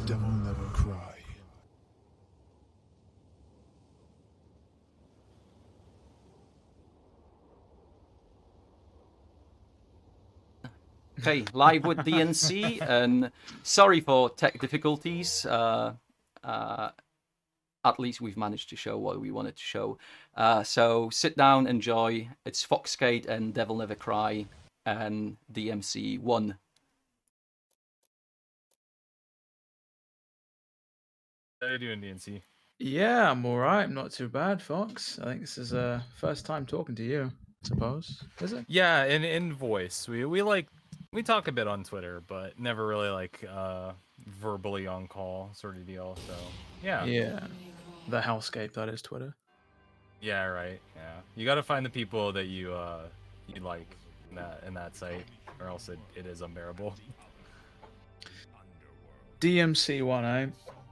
Devil never cry. Okay, live with DNC, and sorry for tech difficulties. At least we've managed to show what we wanted to show. So sit down, enjoy. It's Foxcade and Devil Never Cry and DMC1. How you doing, DNC? Yeah, I'm all right. I'm not too bad, Fox. I think this is first time talking to you, I suppose. Is it? Yeah, in voice. We talk a bit on Twitter, but never really like verbally on call sort of deal. So yeah. Yeah. The hellscape that is Twitter. Yeah, right. Yeah. You got to find the people that you like in that site, or else it is unbearable. DMC1, eh?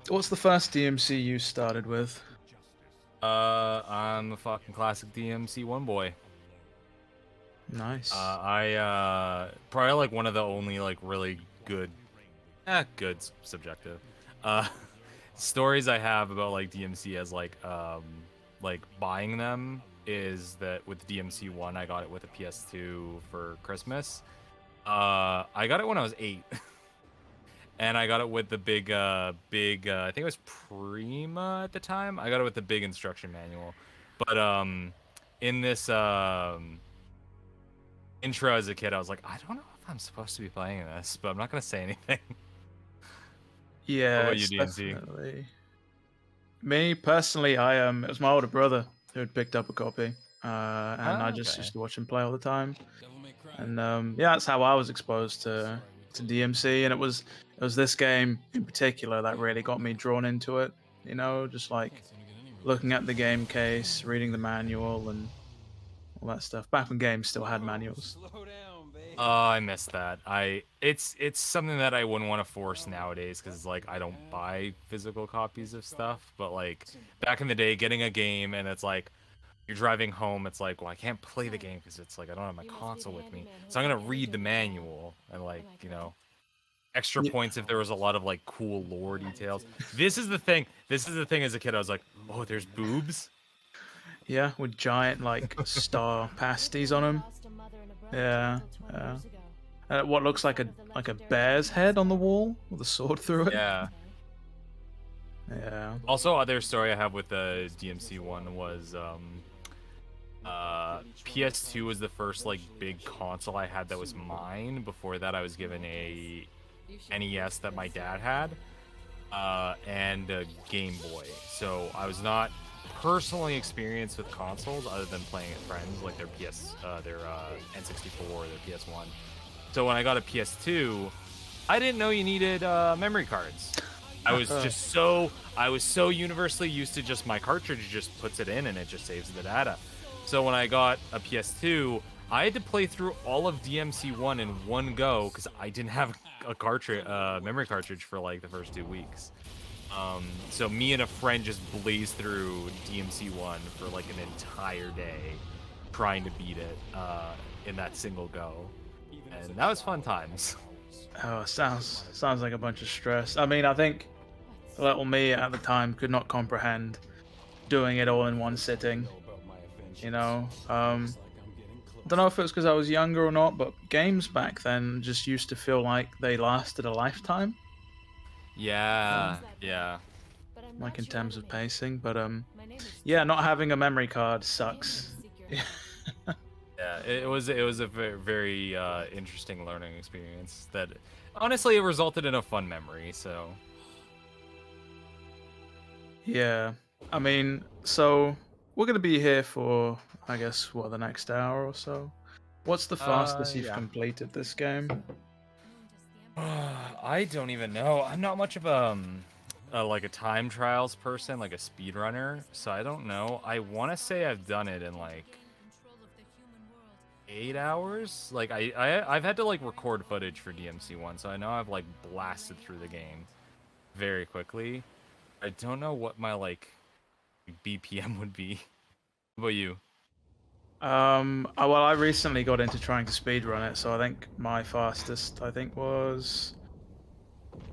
What's the first DMC you started with? I'm a fucking classic DMC1 boy. Nice. I probably like one of the only like really good, good's subjective, stories I have about like DMC as like buying them is that with DMC1 I got it with a PS2 for Christmas. I got it when I was 8. And I got it with the big, I think it was Prima at the time. I got it with the big instruction manual. But in this intro as a kid, I was like, I don't know if I'm supposed to be playing this, but I'm not gonna say anything. Yeah, What about you, it's DNC? definitely... Me personally, it was my older brother who had picked up a copy, and I just used to watch him play all the time. And yeah, that's how I was exposed to DMC, and it was this game in particular that really got me drawn into it. You know, just like looking at the game case, reading the manual, and all that stuff. Back when games still had manuals. Oh, I missed that. It's something that I wouldn't want to force nowadays because like I don't buy physical copies of stuff. But like back in the day, getting a game and it's like you're driving home, it's like, well, I can't play the game because it's like I don't have my console with me, so I'm gonna read the manual and like extra points if there was a lot of like cool lore details. This is the thing as a kid, I was like, oh, there's boobs. Yeah, with giant like star pasties on them. Yeah. What looks like a bear's head on the wall with a sword through it. Yeah. Yeah. Also, other story I have with the DMC1 was PS2 was the first like big console I had that was mine. Before that, I was given a NES that my dad had, and a Game Boy. So I was not personally experienced with consoles other than playing with friends, like their N64 or their PS1. So when I got a PS2, I didn't know you needed memory cards. I was so universally used to just my cartridge just puts it in and it just saves the data. So when I got a PS2, I had to play through all of DMC1 in one go because I didn't have a memory cartridge for like the first 2 weeks. So me and a friend just blazed through DMC1 for like an entire day, trying to beat it in that single go, and that was fun times. Oh, sounds like a bunch of stress. I mean, I think little me at the time could not comprehend doing it all in one sitting. You know, I don't know if it was because I was younger or not, but games back then just used to feel like they lasted a lifetime. Yeah. Like in terms of pacing, but yeah, not having a memory card sucks. Yeah, it was a very, very interesting learning experience that honestly it resulted in a fun memory. So yeah, I mean, so we're gonna be here for, I guess, what, the next hour or so. What's the fastest you've completed this game? I don't even know. I'm not much of like a time trials person, like a speedrunner, so I don't know. I want to say I've done it in like 8 hours. Like I've had to like record footage for DMC1, so I know I've like blasted through the game very quickly. I don't know what my like BPM would be. What about you? Well, I recently got into trying to speedrun it, so I think my fastest, was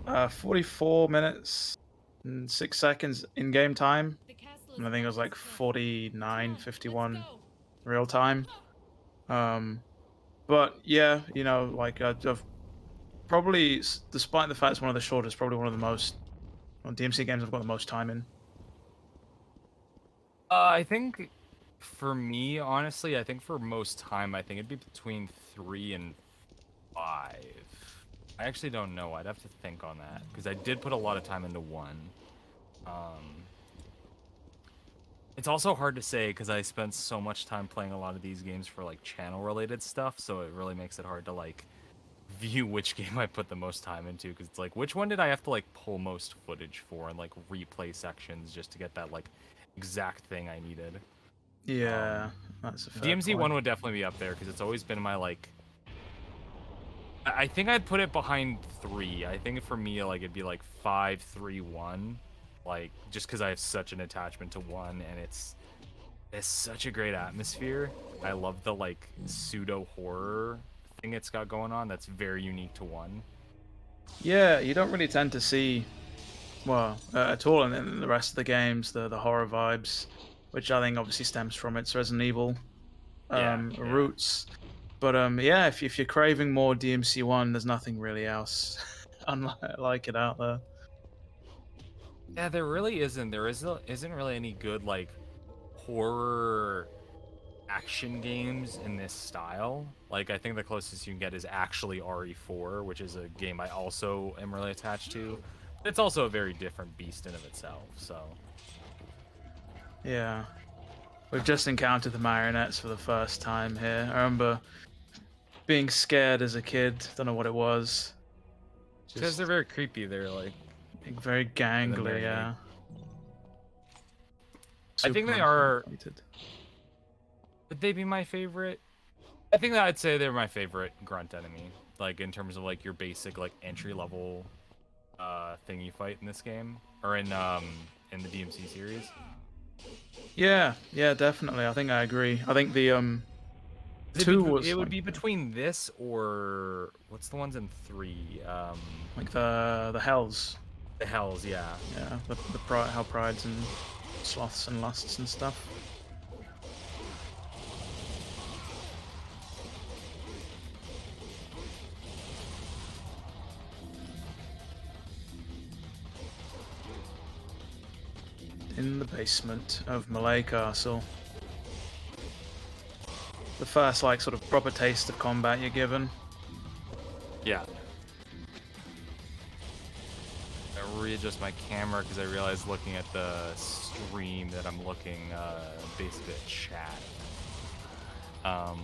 44 minutes and 6 seconds in-game time. And I think it was like 49:51 real time. But yeah, you know, like I've probably, despite the fact it's one of the shortest, probably one of the most DMC games I've got the most time in. I think for me, honestly, I think for most time, I think it'd be between 3 and 5. I actually don't know. I'd have to think on that because I did put a lot of time into 1. It's also hard to say because I spent so much time playing a lot of these games for like channel related stuff, so it really makes it hard to like view which game I put the most time into because it's like which one did I have to like pull most footage for and like replay sections just to get that like exact thing I needed. Yeah, that's a fair DMC1 point. would definitely be up there because it's always been my like. I think I'd put it behind 3. I think for me like it'd be like 5, 3, 1, like just because I have such an attachment to 1 and it's such a great atmosphere. I love the like pseudo horror thing it's got going on. That's very unique to 1. Yeah, you don't really tend to see, well, at all in the rest of the games, the horror vibes, which I think obviously stems from its Resident Evil Yeah. roots. But yeah, if you're craving more DMC1, there's nothing really else like it out there. Yeah, there really isn't. Isn't really any good like horror action games in this style. Like I think the closest you can get is actually RE4, which is a game I also am really attached to. It's also a very different beast in of itself. So Yeah, we've just encountered the marionettes for the first time here. I remember being scared as a kid. Don't know what it was. because they're very creepy. They're like very gangly. Yeah. I think they are. Would they be my favorite? I think that I'd say they're my favorite grunt enemy. Like in terms of like your basic like entry level thing you fight in this game or in the DMC series. Yeah, definitely. I think I agree. I think the it would be between this or what's the ones in 3? Like the Hells. The Hells, yeah. Yeah, the Hell Prides and Sloths and Lusts and stuff. In the basement of Malay Castle. The first, like, sort of proper taste of combat you're given. Yeah. I readjust my camera because I realized looking at the stream that I'm looking basically at chat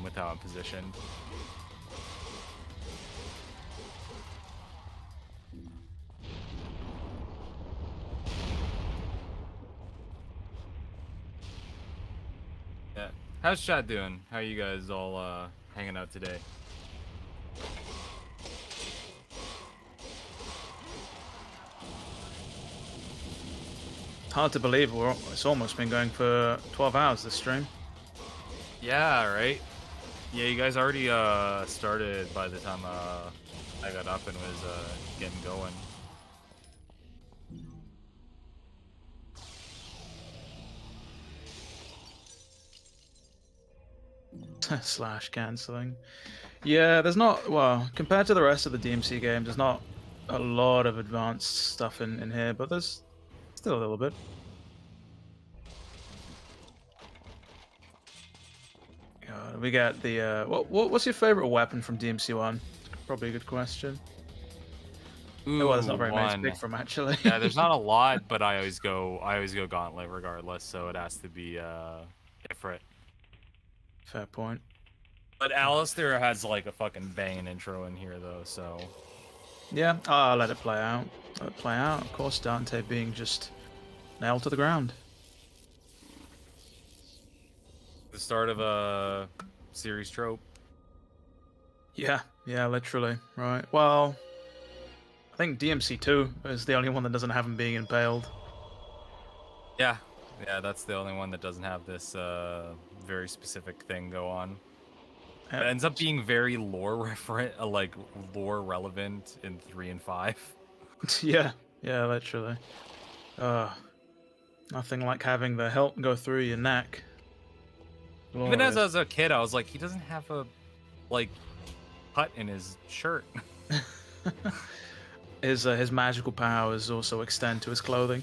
with how I'm positioned. Yeah. How's chat doing? How are you guys all hanging out today? Hard to believe it's almost been going for 12 hours, this stream. Yeah, right? Yeah, you guys already started by the time I got up and was getting going. Slash cancelling. Yeah, there's not, well, compared to the rest of the DMC games, there's not a lot of advanced stuff in here, but there's still a little bit. God, we got the, what's your favorite weapon from DMC1? Probably a good question. Ooh, well, there's not very many to pick from, actually. Yeah, there's not a lot, but I always go Gauntlet regardless, so it has to be Ifrit. Fair point. But Alistair has like a fucking banging intro in here though, so yeah, I'll let it play out. Let it play out. Of course, Dante being just nailed to the ground. The start of a series trope. Yeah, literally. Right. Well, I think DMC2 is the only one that doesn't have him being impaled. Yeah, that's the only one that doesn't have this very specific thing go on. It ends up being very lore relevant in 3 and 5. Yeah, yeah, literally. Nothing like having the hilt go through your neck. Even as Glorious. a kid, I was like, he doesn't have a like cut in his shirt. His magical powers also extend to his clothing.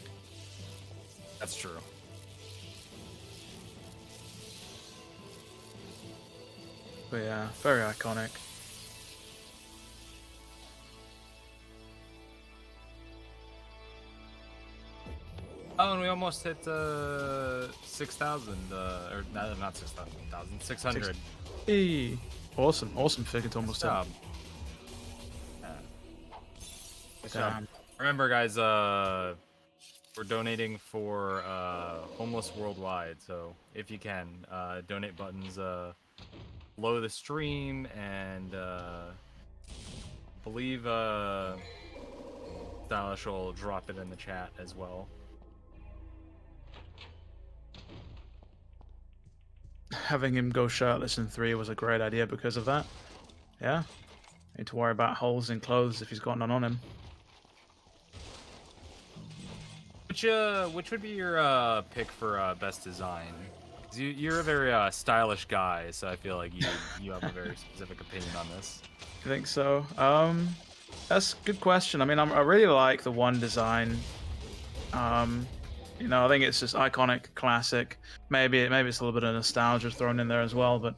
That's true. But yeah, very iconic. Oh, and we almost hit 6,000, or not 6,000, 600. Hey, awesome, awesome figure to almost hit. Job. Good job. Damn. Remember, guys, we're donating for homeless worldwide. So if you can, donate buttons below the stream, and believe Stylish will drop it in the chat as well. Having him go shirtless in 3 was a great idea because of that. Yeah. Need to worry about holes in clothes if he's got none on him. Which would be your pick for best design? 'Cause you're a very stylish guy, so I feel like you have a very specific opinion on this. I think so. That's a good question. I mean, I really like the 1 design. You know, I think it's just iconic, classic. Maybe it's a little bit of nostalgia thrown in there as well. But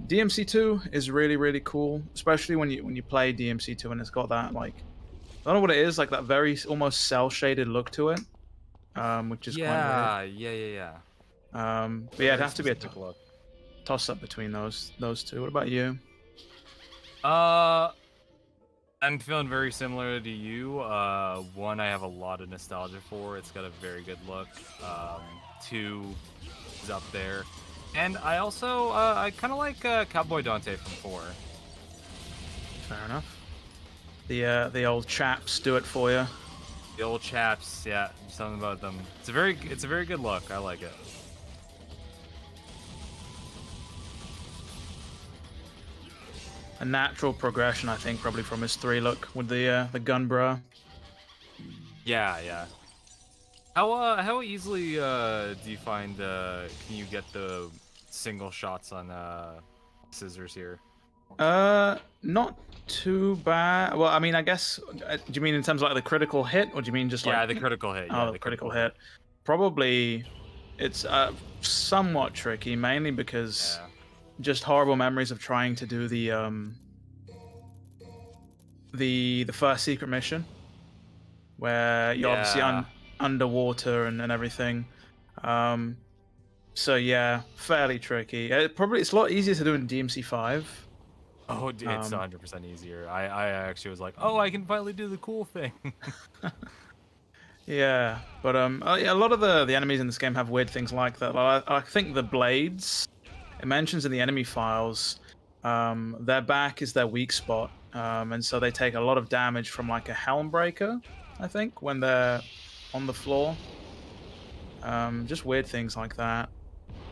DMC2 is really, really cool, especially when you play DMC2 and it's got that, like, I don't know what it is, like that very almost cell shaded look to it, which is quite weird. Yeah. But yeah, it'd have to be a specific look. toss up between those 2. What about you? I'm feeling very similar to you. 1, I have a lot of nostalgia for. It's got a very good look. 2 is up there, and I also I kind of like Cowboy Dante from 4. Fair enough. The old chaps do it for you. The old chaps, yeah, something about them. It's a very good look. I like it. A natural progression, I think, probably from his 3 look with the gun bra. Yeah. How easily do you find can you get the single shots on scissors here? Not too bad. Well, I mean, I guess. Do you mean in terms of like the critical hit, or do you mean just like? Yeah, the critical hit. Yeah, the critical hit. Probably, it's somewhat tricky, mainly because just horrible memories of trying to do the first secret mission, where you're obviously underwater and everything. So yeah, fairly tricky. It's a lot easier to do in DMC5. Oh, it's 100% easier. I actually was like, oh, I can finally do the cool thing. Yeah, but a lot of the enemies in this game have weird things like that. I think the blades, it mentions in the enemy files, their back is their weak spot, and so they take a lot of damage from like a helm breaker, I think, when they're on the floor. Just weird things like that.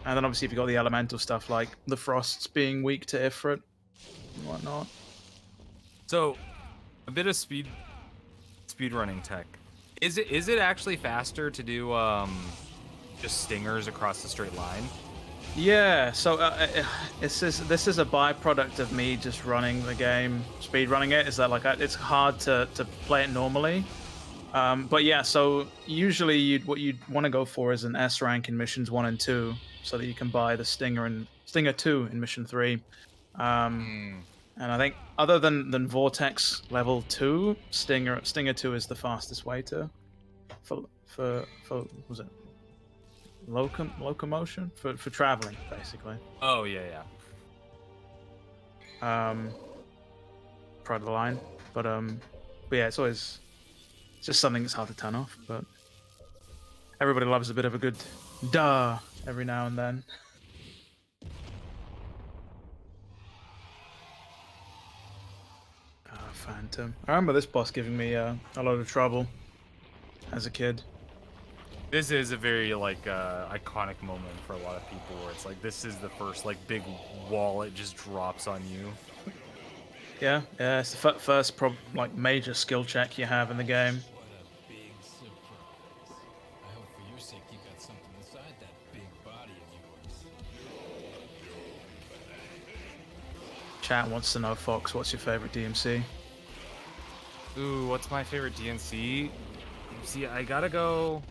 And then obviously if you've got the elemental stuff like the frosts being weak to Ifrit and whatnot. So, a bit of speed running tech. Is it actually faster to do just stingers across the straight line? Yeah, so this is a byproduct of me just running the game, speed running it. Is that like it's hard to play it normally, but yeah. So usually what you'd want to go for is an S rank in missions 1 and 2, so that you can buy the Stinger 2 in mission 3. And I think other than Vortex level 2, Stinger 2 is the fastest way to for was it locomotion for traveling basically. Oh yeah. Pride of the line, but yeah, it's just something that's hard to turn off. But everybody loves a bit of a good duh every now and then. Phantom. I remember this boss giving me a lot of trouble as a kid. This is a very like iconic moment for a lot of people, where it's like this is the first like big wall it just drops on you. Yeah, yeah. It's the first like major skill check you have in the game. What a big surprise. I hope for your sake you got something inside that big body of yours. Chat wants to know, Fox, what's your favorite DMC? Ooh, what's my favorite DNC? See, I gotta go.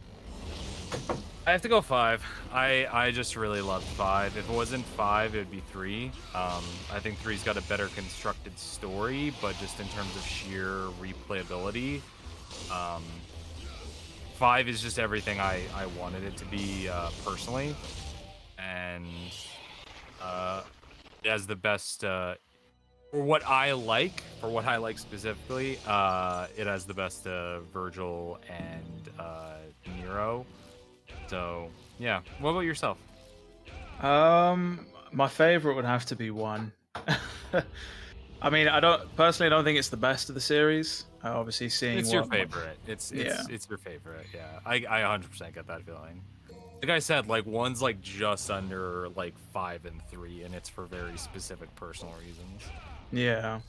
I have to go 5. I just really loved 5. If it wasn't 5, it would be 3. I think 3's got a better constructed story, but just in terms of sheer replayability, 5 is just everything I wanted it to be personally, and it has the best. For what I like specifically, it has the best Virgil and Nero. So yeah, what about yourself? My favorite would have to be 1. I mean, I don't think it's the best of the series. Obviously, seeing It's your favorite. It's yeah. it's your favorite. Yeah, I 100% get that feeling. Like I said, like 1's like just under like 5 and 3, and it's for very specific personal reasons. Yeah.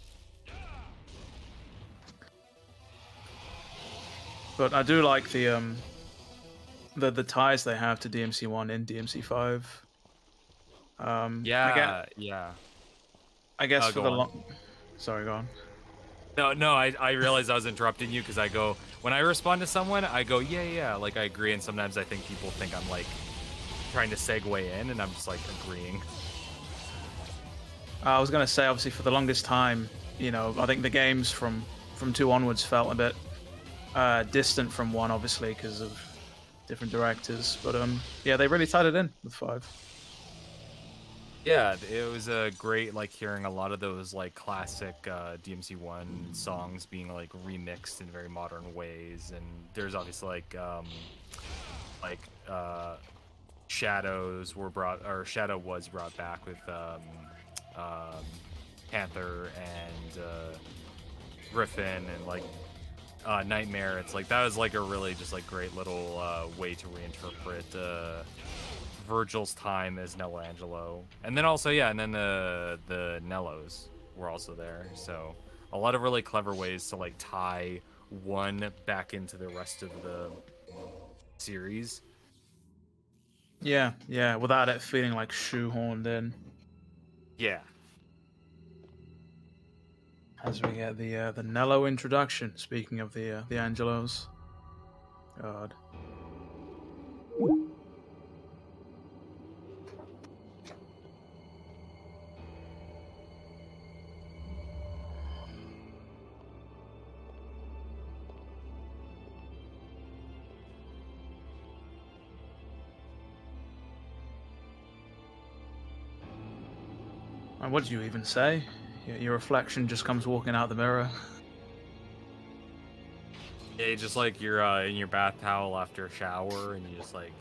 But I do like the ties they have to DMC1 in DMC5. Yeah. I guess for go the on. long. Sorry, go on. No, I realized I was interrupting you because I go, when I respond to someone, I go, yeah, like I agree, and sometimes I think people think I'm like trying to segue in, and I'm just like agreeing. I was gonna say, obviously, for the longest time, I think the games from 2 onwards felt a bit distant from 1, obviously, because of different directors. But yeah, they really tied it in with 5. Yeah, it was a great, like, hearing a lot of those like classic DMC1 songs being like remixed in very modern ways, and there's obviously like Shadow was brought back with Panther and Griffin and like Nightmare. It's like that was like a really just like great little way to reinterpret Virgil's time as Nello Angelo, and then also and then the Nellos were also there. So a lot of really clever ways to like tie 1 back into the rest of the series. Yeah, without it feeling like shoehorned in. Yeah. As we get the Nello introduction. Speaking of the Angelos, God. And what did you even say? Your reflection just comes walking out the mirror. Yeah, just like you're in your bath towel after a shower, and you just like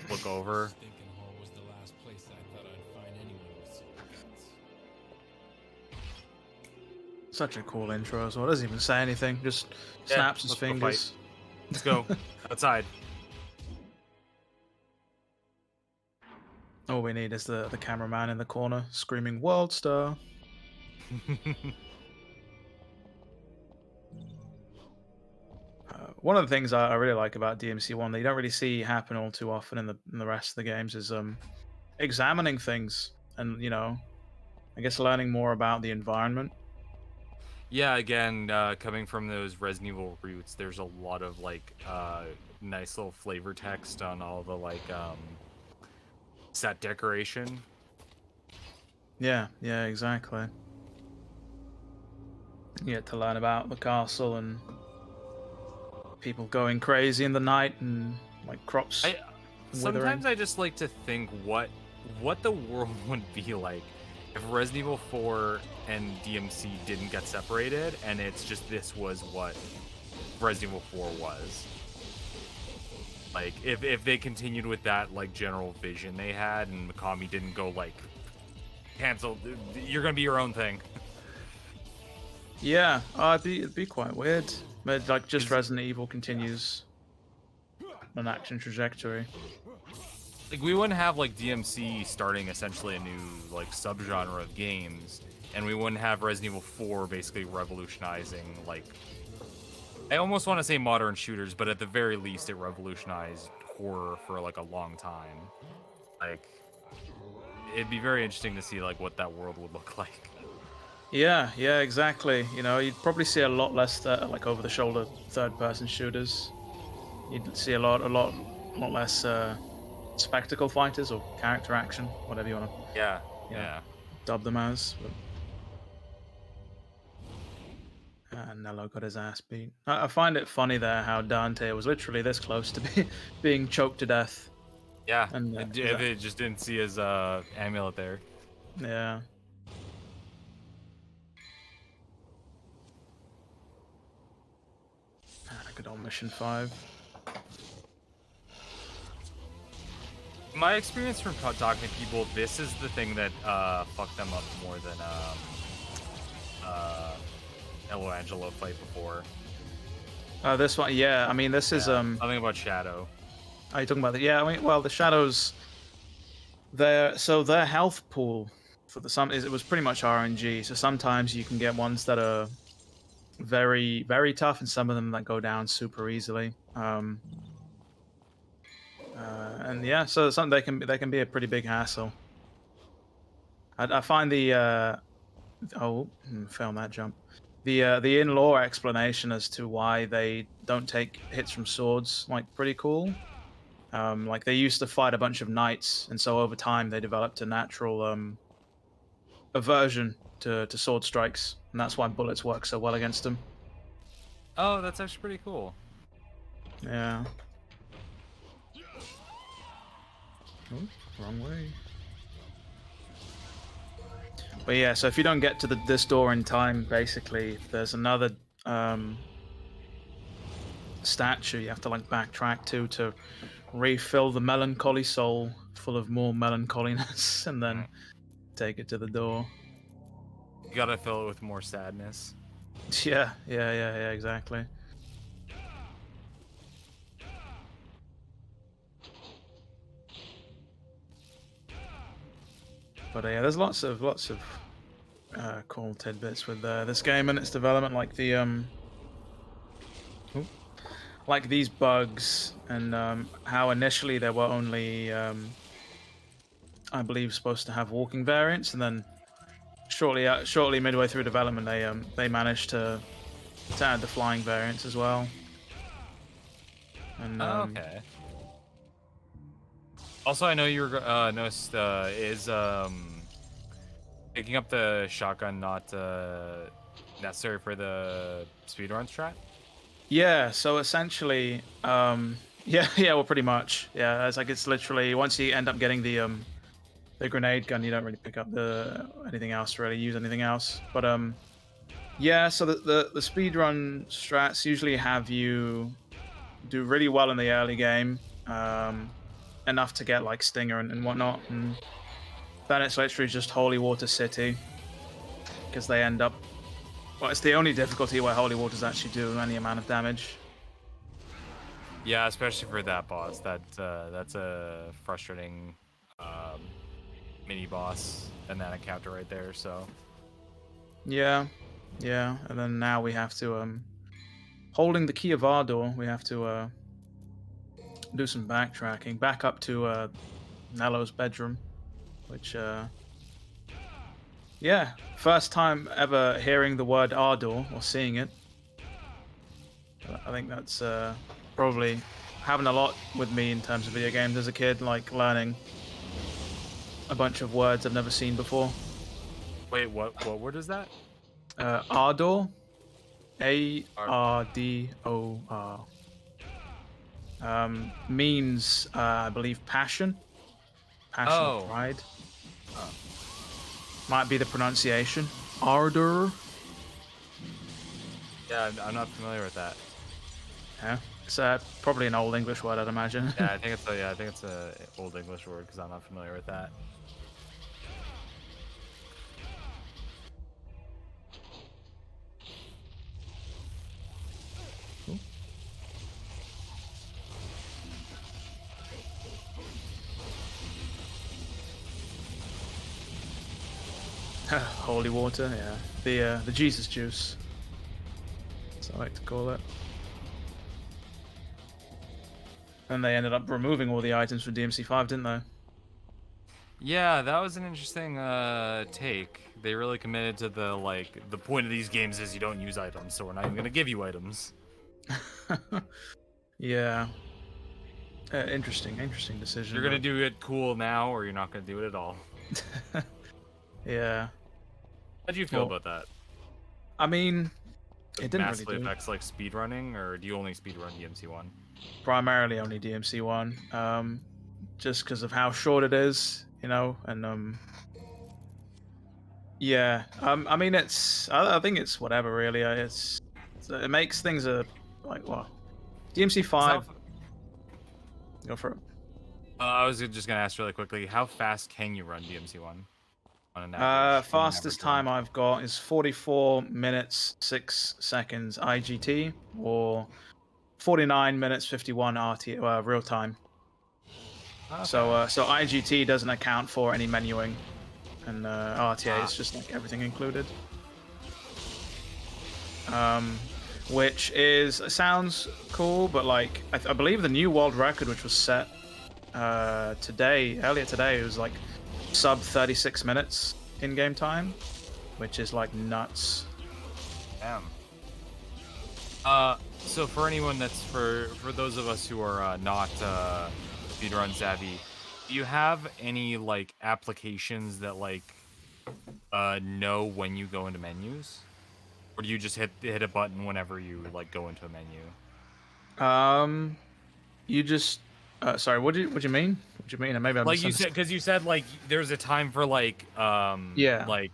look over. Thinking hall was the last place I thought I'd find anyone with secrets. Such a cool intro as well. Doesn't even say anything. Just snaps his let's go fingers. Let's go outside. All we need is the cameraman in the corner screaming "World Star." One of the things I really like about DMC1 that you don't really see happen all too often in the rest of the games is examining things and I guess learning more about the environment. Yeah, again, coming from those Resident Evil roots, there's a lot of like nice little flavor text on all the like set decoration. Yeah, exactly. You get to learn about the castle and people going crazy in the night and like crops withering. Sometimes I just like to think what the world would be like if Resident Evil 4 and DMC didn't get separated, and it's just this was what Resident Evil 4 was. Like if they continued with that like general vision they had, and Mikami didn't go like cancel, you're gonna be your own thing. Yeah, it'd be quite weird. But like just Resident Evil continues an action trajectory. Like we wouldn't have like DMC starting essentially a new like subgenre of games and we wouldn't have Resident Evil 4 basically revolutionizing, like, I almost want to say modern shooters, but at the very least it revolutionized horror for like a long time. Like, it'd be very interesting to see like what that world would look like. Yeah, yeah, exactly. You know, you'd probably see a lot less like over-the-shoulder third-person shooters. You'd see a lot less spectacle fighters or character action, whatever you want to Yeah. dub them as. And Nello got his ass beat. I find it funny there how Dante was literally this close to being choked to death. Yeah, And it just didn't see his amulet there. Yeah. Good old Mission 5. My experience from talking to people, this is the thing that fucked them up more than El Angelo fight before. This one, yeah. I mean, this is something about Shadow. Are you talking about that? Yeah. I mean, well, the shadows. Their health pool for it was pretty much RNG. So sometimes you can get ones that are very, very tough, and some of them that go down super easily. And yeah, so they can be a pretty big hassle. I find the found that jump. The in-law explanation as to why they don't take hits from swords, like, pretty cool. Like, they used to fight a bunch of knights, and so over time they developed a natural aversion to sword strikes, and that's why bullets work so well against them. Oh, that's actually pretty cool. Yeah. Oh, wrong way. But yeah, so if you don't get to this door in time, basically, there's another statue you have to, like, backtrack to refill the melancholy soul full of more melancholiness, and then take it to the door. You gotta fill it with more sadness. Yeah, exactly. But yeah, there's lots of cool tidbits with this game and its development, like the like these bugs, and how initially they were only I believe supposed to have walking variants, and then shortly midway through development they managed to add the flying variants as well. And okay. Also, I know you were noticed is picking up the shotgun not necessary for the speedrun strat? Yeah, so essentially, yeah, well, pretty much, yeah. It's like, it's literally, once you end up getting the grenade gun, you don't really pick up anything else, really use anything else. But yeah, so the speedrun strats usually have you do really well in the early game, enough to get like Stinger and whatnot, and then it's literally just Holy Water City, because they end up. Well, it's the only difficulty where Holy Waters actually do any amount of damage. Yeah, especially for that boss. That's a frustrating mini boss and then a counter right there. So. Yeah, and then now we have to holding the key of Ardor, we have to do some backtracking back up to Nello's bedroom, which yeah, first time ever hearing the word Ardor or seeing it. I think that's probably having a lot with me in terms of video games as a kid, like learning a bunch of words I've never seen before. Wait, what word is that? Ardor, Ardor. Means I believe passion, or pride. Might be the pronunciation. Ardor. Yeah, I'm not familiar with that. Yeah, it's probably an old English word, I'd imagine. Yeah, I think it's a old English word because I'm not familiar with that. Holy water, yeah. The Jesus juice, as I like to call it. And they ended up removing all the items from DMC5, didn't they? Yeah, that was an interesting take. They really committed to the point of these games is you don't use items, so we're not even gonna give you items. Yeah. Interesting decision. You're gonna do it cool now, or you're not gonna do it at all. Yeah. How do you feel about that? I mean, it didn't massively really do affects like speedrunning, or do you only speedrun DMC1? primarily only DMC1, just because of how short it is, you know, and yeah, I mean, I think it's whatever really. It makes things like well, DMC5. Go for it. I was just gonna ask really quickly, how fast can you run DMC1 on an average? Fastest time I've got is 44 minutes 6 seconds IGT, or 49 minutes 51 RT real time. Okay. So IGT doesn't account for any menuing, and RTA is just like everything included. Which sounds cool, but like I believe the new world record, which was set earlier today, it was like sub 36 minutes in-game time, which is like nuts. Damn. So for anyone that's for those of us who are not speedrun savvy, do you have any like applications that like know when you go into menus, or do you just hit a button whenever you like go into a menu? You just sorry, what do you mean? What do you mean? Maybe I'm like you said, because you said like there's a time for like yeah, like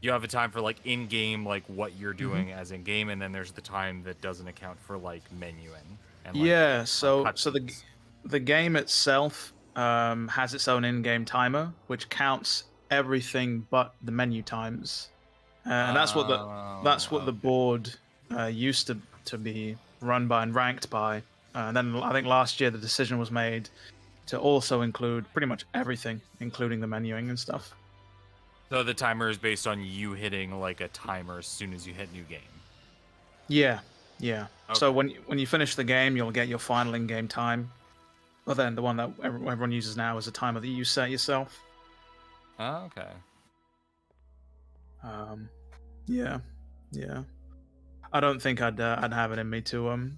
you have a time for like in game like what you're doing as in game, and then there's the time that doesn't account for like menuing. And, like, yeah, so the game itself has its own in-game timer, which counts everything but the menu times, and that's what the board used to be run by and ranked by. And then I think last year the decision was made to also include pretty much everything, including the menuing and stuff. So the timer is based on you hitting like a timer as soon as you hit new game. Yeah. Okay. So when you finish the game, you'll get your final in-game time. Well, then the one that everyone uses now is a timer that you set yourself. Oh, okay. Yeah. I don't think I'd have it in me to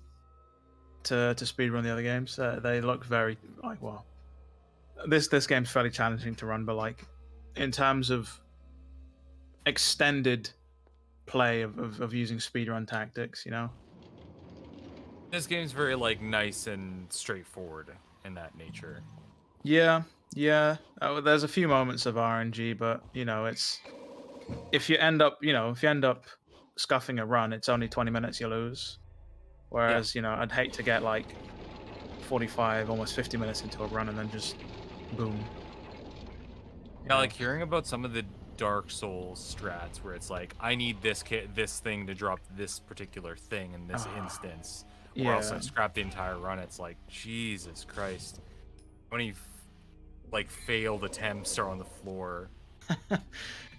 speedrun the other games. They look very like well. This game's fairly challenging to run, but like in terms of extended play of using speedrun tactics, you know. This game's very like nice and straightforward in that nature. Yeah. There's a few moments of RNG, but you know, if you end up scuffing a run, it's only 20 minutes you lose. Whereas, you know, I'd hate to get like 45, almost 50 minutes into a run and then just boom. Yeah, like hearing about some of the Dark Souls strats where it's like, I need this thing to drop this particular thing in this instance, or else I scrap the entire run. It's like, Jesus Christ. How many like failed attempts are on the floor?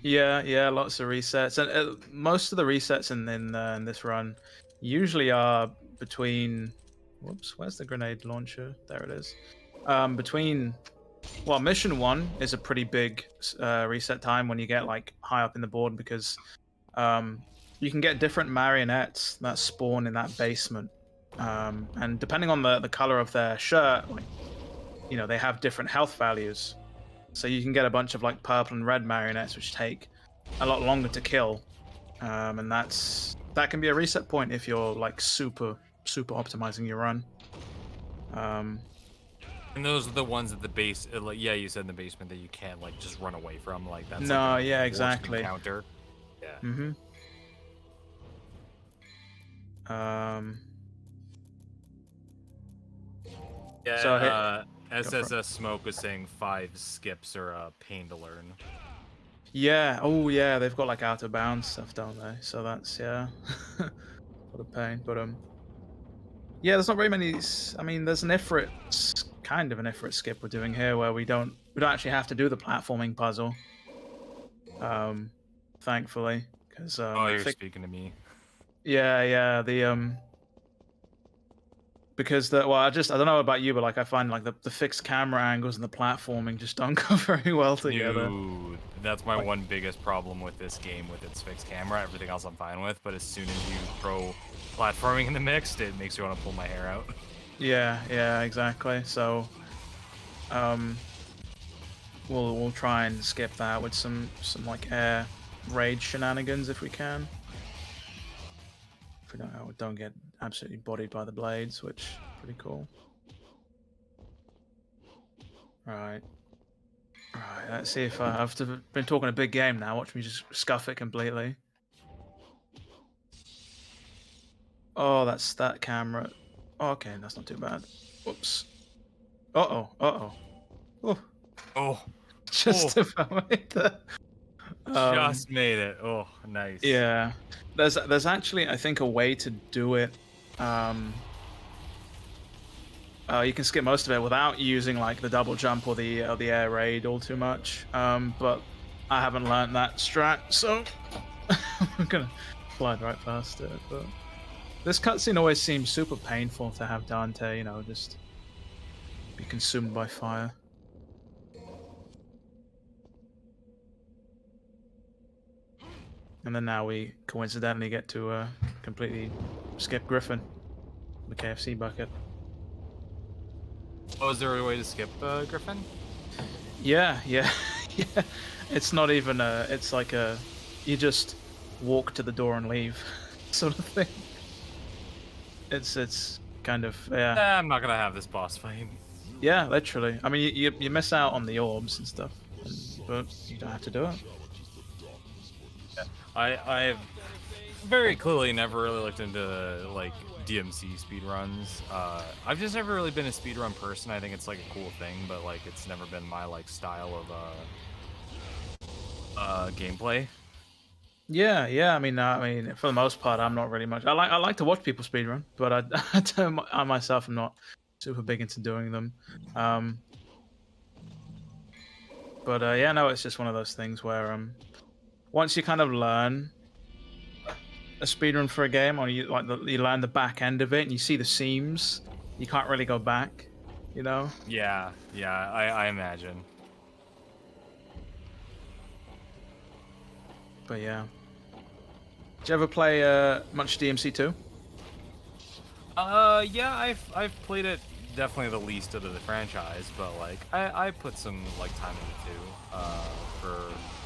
Yeah, lots of resets, and most of the resets in this run usually are between. Whoops, where's the grenade launcher? There it is. Well, mission 1 is a pretty big reset time when you get like high up in the board, because you can get different marionettes that spawn in that basement, and depending on the color of their shirt, like, you know, they have different health values. So you can get a bunch of like purple and red marionettes which take a lot longer to kill, and that can be a reset point if you're like super optimizing your run. And those are the ones at the base. Like, yeah, you said in the basement that you can't like just run away from. Like that's no, like yeah, exactly. Counter. Yeah. Mm-hmm. Yeah. So SSS Smoke was saying 5 skips are a pain to learn. Yeah. Oh, yeah. They've got like out of bounds stuff, don't they? So that's what a pain. But yeah. There's not very many. I mean, there's an Ifrit, kind of an Ifrit skip we're doing here, where we don't actually have to do the platforming puzzle. thankfully, because Oh, you're speaking to me. yeah, because well, I don't know about you, but like I find like the fixed camera angles and the platforming just don't go very well together. Dude, that's my one biggest problem with this game, with its fixed camera. Everything else I'm fine with, but as soon as you throw platforming in the mix, it makes you want to pull my hair out. Yeah, exactly. So, we'll try and skip that with some like air raid shenanigans if we can. If we don't get absolutely bodied by the blades, which is pretty cool. Right, let's see if I've been talking a big game now. Watch me just scuff it completely. Oh, that's that camera. Oh, okay, that's not too bad. Whoops. Oh. Oh, Just about made that. Just made it. Oh, nice. Yeah, there's actually, I think, a way to do it. You can skip most of it without using like the double jump or the air raid all too much. But I haven't learned that strat, so I'm gonna slide right past it. But this cutscene always seems super painful to have Dante, you know, just be consumed by fire. And then now we coincidentally get to completely skip Griffin, the KFC bucket. Oh, is there a way to skip Griffin? Yeah. It's not even it's like you just walk to the door and leave, sort of thing. It's kind of, yeah. I'm not gonna have this boss fight. Yeah, literally. I mean, you miss out on the orbs and stuff, but you don't have to do it. I've very clearly never really looked into like DMC speedruns. I've just never really been a speedrun person. I think it's like a cool thing, but like it's never been my like style of gameplay. Yeah. I mean, for the most part, I'm not really much. I like to watch people speedrun, but I myself am not super big into doing them. But yeah, no, it's just one of those things where once you kind of learn a speedrun for a game, or you learn the back end of it, and you see the seams, you can't really go back, you know? Yeah, I imagine. But yeah. Did you ever play much DMC2? Yeah, I've played it definitely the least out of the franchise, but like I put some like time into it for,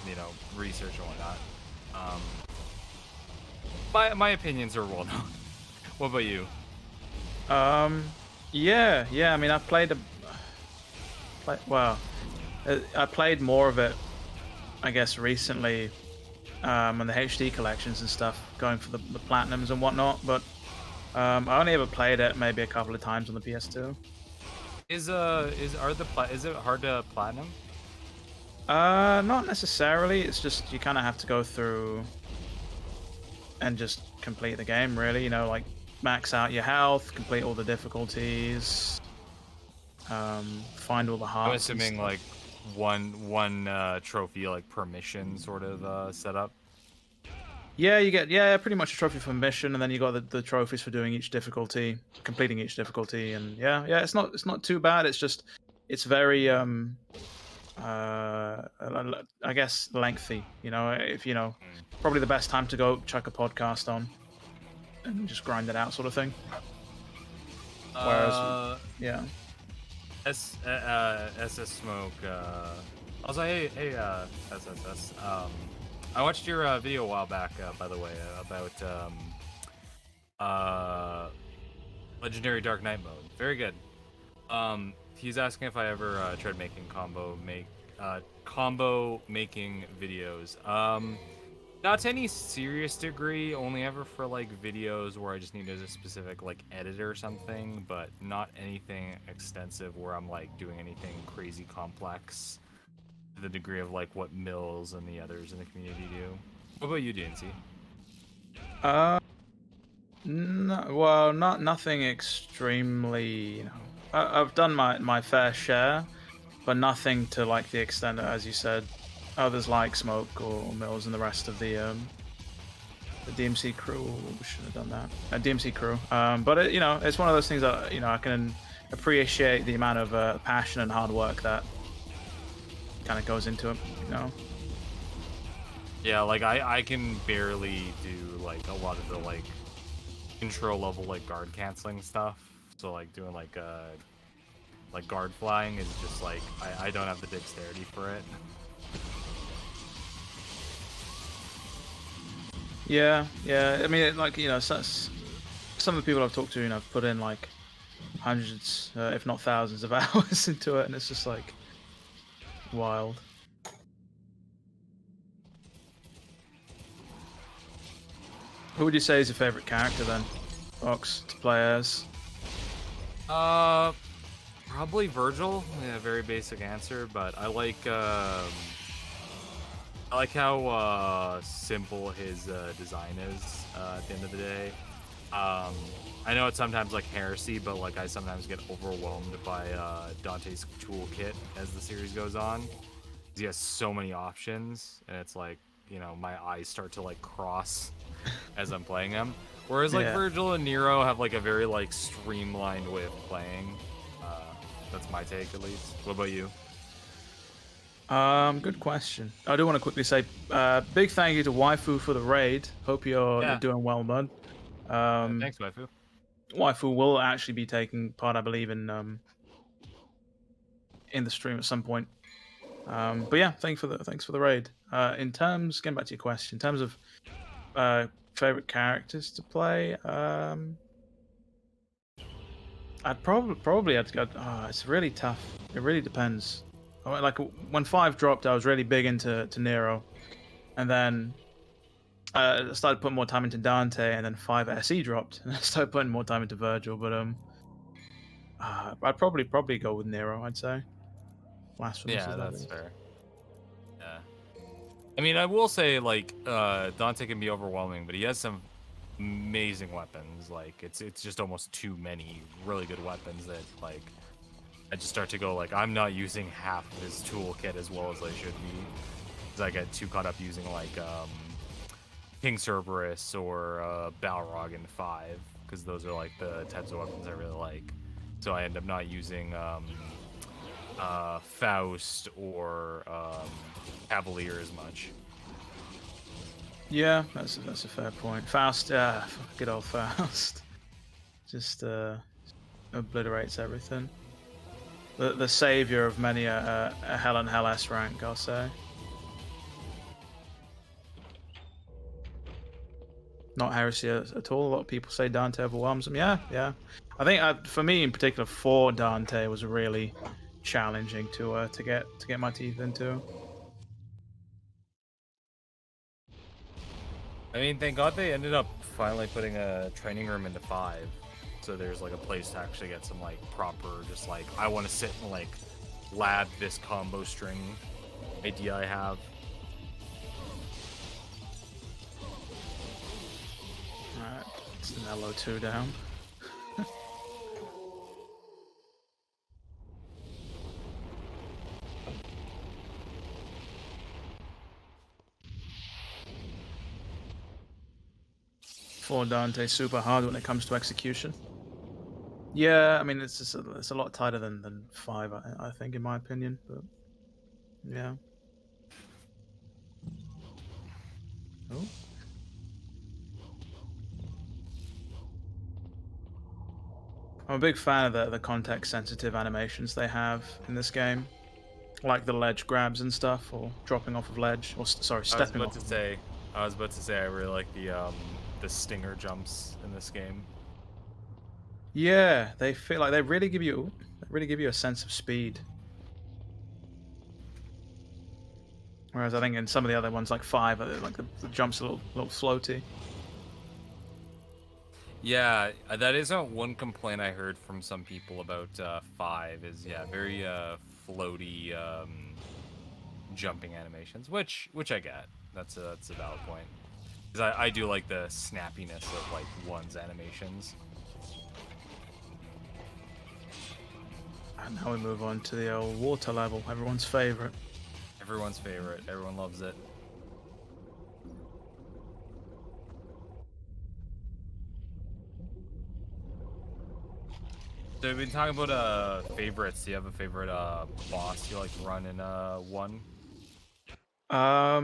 you know, research and whatnot. My opinions are well known. What about you? Yeah. I mean, I played more of it, I guess, recently, on the HD collections and stuff, going for the platinums and whatnot. But I only ever played it maybe a couple of times on the PS2. Is it hard to platinum? Not necessarily. It's just you kind of have to go through and just complete the game, really. You know, like max out your health, complete all the difficulties, find all the hearts. I'm assuming like one trophy like per mission sort of setup. Yeah, you get pretty much a trophy for mission, and then you got the trophies for doing each difficulty, completing each difficulty, and yeah, it's not too bad. It's just it's very I guess lengthy. You know, if you know, probably the best time to go chuck a podcast on and just grind it out, sort of thing. Whereas, yeah. SS Smoke. I was like, hey, SSS. I watched your video a while back, by the way, about Legendary Dark Knight mode. Very good. He's asking if I ever tried making combo making videos. Not to any serious degree, only ever for like videos where I just need a specific like editor or something, but not anything extensive where I'm like doing anything crazy complex to the degree of like what Mills and the others in the community do. What about you, DNC? No, well, nothing extremely. You know, I've done my fair share, but nothing to like the extent that, as you said, others like Smoke or Mills and the rest of the DMC crew. We shouldn't have done that. DMC crew. But it, you know, it's one of those things that I can appreciate the amount of passion and hard work that kind of goes into it. Yeah, like I can barely do like a lot of the like intro level like guard canceling stuff. So like doing like guard flying is just like I don't have the dexterity for it. Yeah. I mean, like some of the people I've talked to, have put in like hundreds, if not thousands, of hours into it, and it's just like wild. Who would you say is your favorite character then, Fox, to play as? Probably Virgil. Yeah, very basic answer, but I like how simple his design is at the end of the day. I know it's sometimes like heresy, but like I sometimes get overwhelmed by Dante's toolkit as the series goes on. He has so many options, and it's like, my eyes start to like cross as I'm playing him. Whereas like Virgil and Nero have like a very like streamlined way of playing. That's my take, at least. What about you? Good question. I do want to quickly say, big thank you to Waifu for the raid. Hope you're doing well, bud. Thanks, Waifu. Waifu will actually be taking part, I believe, in the stream at some point. But yeah, thanks for the raid. Getting back to your question, in terms of favorite characters to play, I'd probably have to go. Oh, it's really tough. It really depends. Like when 5 dropped, I was really big into Nero, and then I started putting more time into Dante, and then 5 SE dropped, and I started putting more time into Virgil. But I'd probably go with Nero. I'd say. Blasphemous. Yeah, that's fair. Yeah. I mean, I will say like Dante can be overwhelming, but he has some amazing weapons. Like it's just almost too many really good weapons that like I just start to go like I'm not using half of his toolkit as well as I should be, because I get too caught up using like King Cerberus or Balrog in 5, because those are like the types of weapons I really like. So I end up not using Faust or Cavalier as much. Yeah, that's a fair point. Faust, good old Faust, just obliterates everything. The savior of many a Hell and Hell S rank, I'll say. Not heresy at all. A lot of people say Dante overwhelms them. Yeah. I think for me in particular, 4 Dante was really challenging to get my teeth into. I mean, thank God they ended up finally putting a training room into 5, so there's like a place to actually get some like proper, just like I want to sit and like lab this combo string idea I have. Alright, it's an LO2 down. For Dante, super hard when it comes to execution. Yeah, I mean it's a lot tighter than 5, I think, in my opinion. But yeah. Oh. I'm a big fan of the context-sensitive animations they have in this game, like the ledge grabs and stuff, or dropping off of ledge, or sorry, stepping off. I was about to say I really like the stinger jumps in this game. Yeah, they feel like they really give you a sense of speed. Whereas I think in some of the other ones, like 5, like the jumps a little floaty. Yeah, that is one complaint I heard from some people about 5 is very floaty jumping animations, which I get. That's a valid point. Because I do like the snappiness of like 1's animations. And now we move on to the old water level, everyone's favorite. Everyone's favorite. Everyone loves it. So we've been talking about favorites. Do you have a favorite boss you like to run in 1?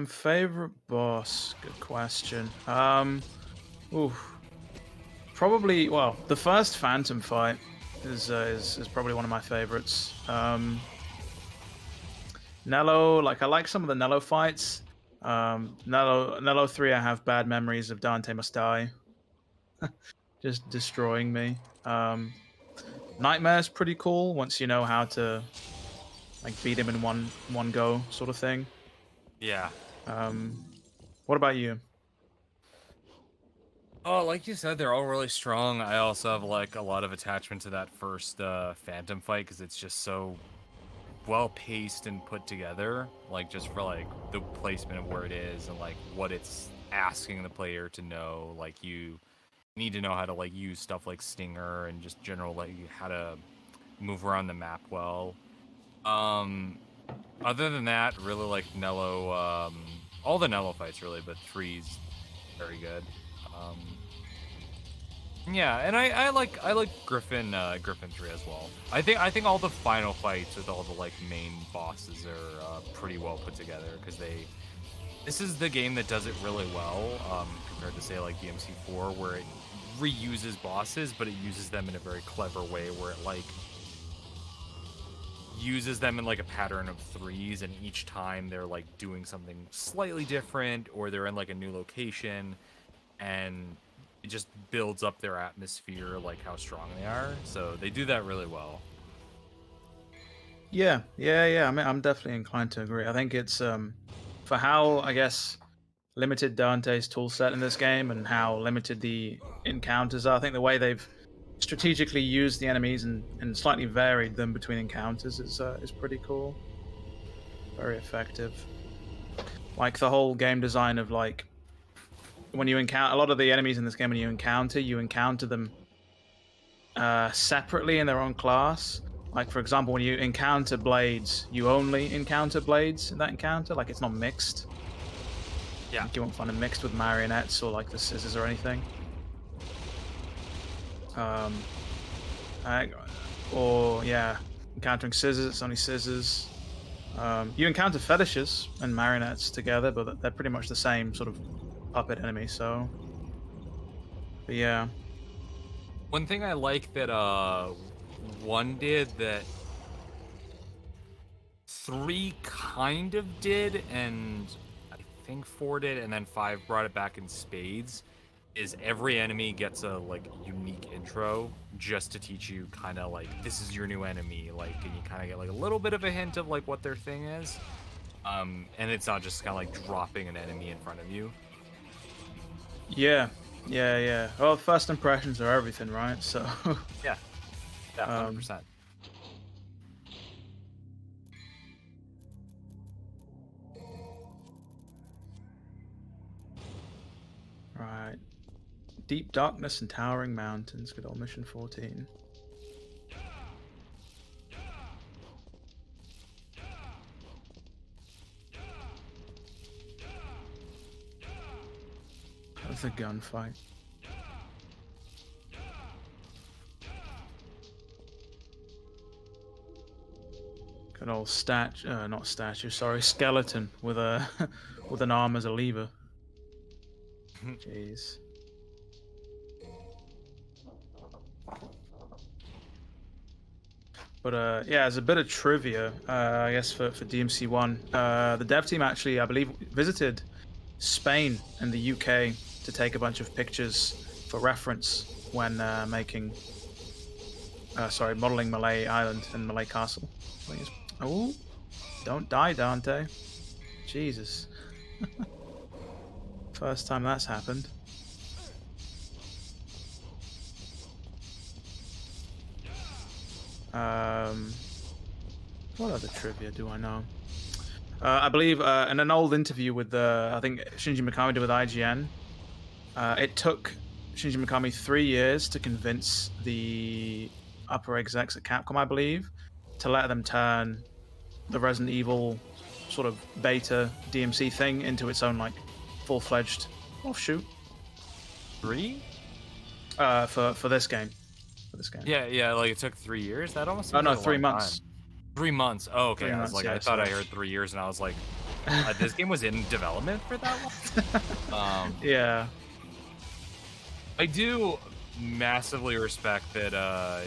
Favorite boss? Good question. Ooh, probably. Well, the first Phantom fight is probably one of my favorites. Nello, like I like some of the Nello fights. Nello 3, I have bad memories of Dante Must Die, just destroying me. Nightmare's pretty cool once you know how to like beat him in one go, sort of thing. Yeah. What about you? Oh, like you said, they're all really strong. I also have like a lot of attachment to that first Phantom fight because it's just so well paced and put together. Like just for like the placement of where it is and like what it's asking the player to know. Like you need to know how to like use stuff like Stinger and just general like how to move around the map well. Other than that, really like Nello. All the Nello fights really, but 3's very good. Yeah, and I like Griffin 3 as well. I think all the final fights with all the like main bosses are pretty well put together because this is the game that does it really well compared to say like DMC4 where it reuses bosses, but it uses them in a very clever way where it like uses them in like a pattern of 3s, and each time they're like doing something slightly different or they're in like a new location, and it just builds up their atmosphere, like how strong they are. So they do that really well. Yeah. I mean, I'm definitely inclined to agree. I think it's for how I guess limited Dante's toolset in this game and how limited the encounters are. I think the way they've strategically used the enemies and slightly varied them between encounters is pretty cool. Very effective. Like the whole game design of like when you encounter a lot of the enemies in this game, when you encounter them separately in their own class. Like for example, when you encounter blades, you only encounter blades in that encounter. Like it's not mixed. Yeah. Like, you won't find them mixed with marionettes or like the scissors or anything. Encountering scissors, it's only scissors. You encounter fetishes and marionettes together, but they're pretty much the same sort of puppet enemy. So, but yeah. One thing I like that 1 did that 3 kind of did, and I think 4 did, and then 5 brought it back in spades, is every enemy gets a like unique intro just to teach you kind of like this is your new enemy, like, and you kind of get like a little bit of a hint of like what their thing is, and it's not just kind of like dropping an enemy in front of you. Yeah. Well, first impressions are everything, right? So yeah 100%. Right. Deep darkness and towering mountains. Good old mission 14. That's a gunfight. Good old skeleton with a with an arm as a lever. Jeez. But yeah, as a bit of trivia, I guess for DMC1, the dev team actually, I believe, visited Spain and the UK to take a bunch of pictures for reference when modeling Malay Island and Malay Castle. Oh, don't die, Dante. Jesus. First time that's happened. What other trivia do I know? I believe in an old interview with I think Shinji Mikami did with IGN, it took Shinji Mikami 3 years to convince the upper execs at Capcom, I believe, to let them turn the Resident Evil sort of beta DMC thing into its own like full-fledged offshoot. 3? For this game. Yeah, like it took 3 years. That almost. Oh Seems no, like a 3 long months. time. 3 months. Oh, okay. 3 I was months, like, yeah, I thought I sorry. heard 3 years, and I was like, this game was in development for that long. Yeah. I do massively respect that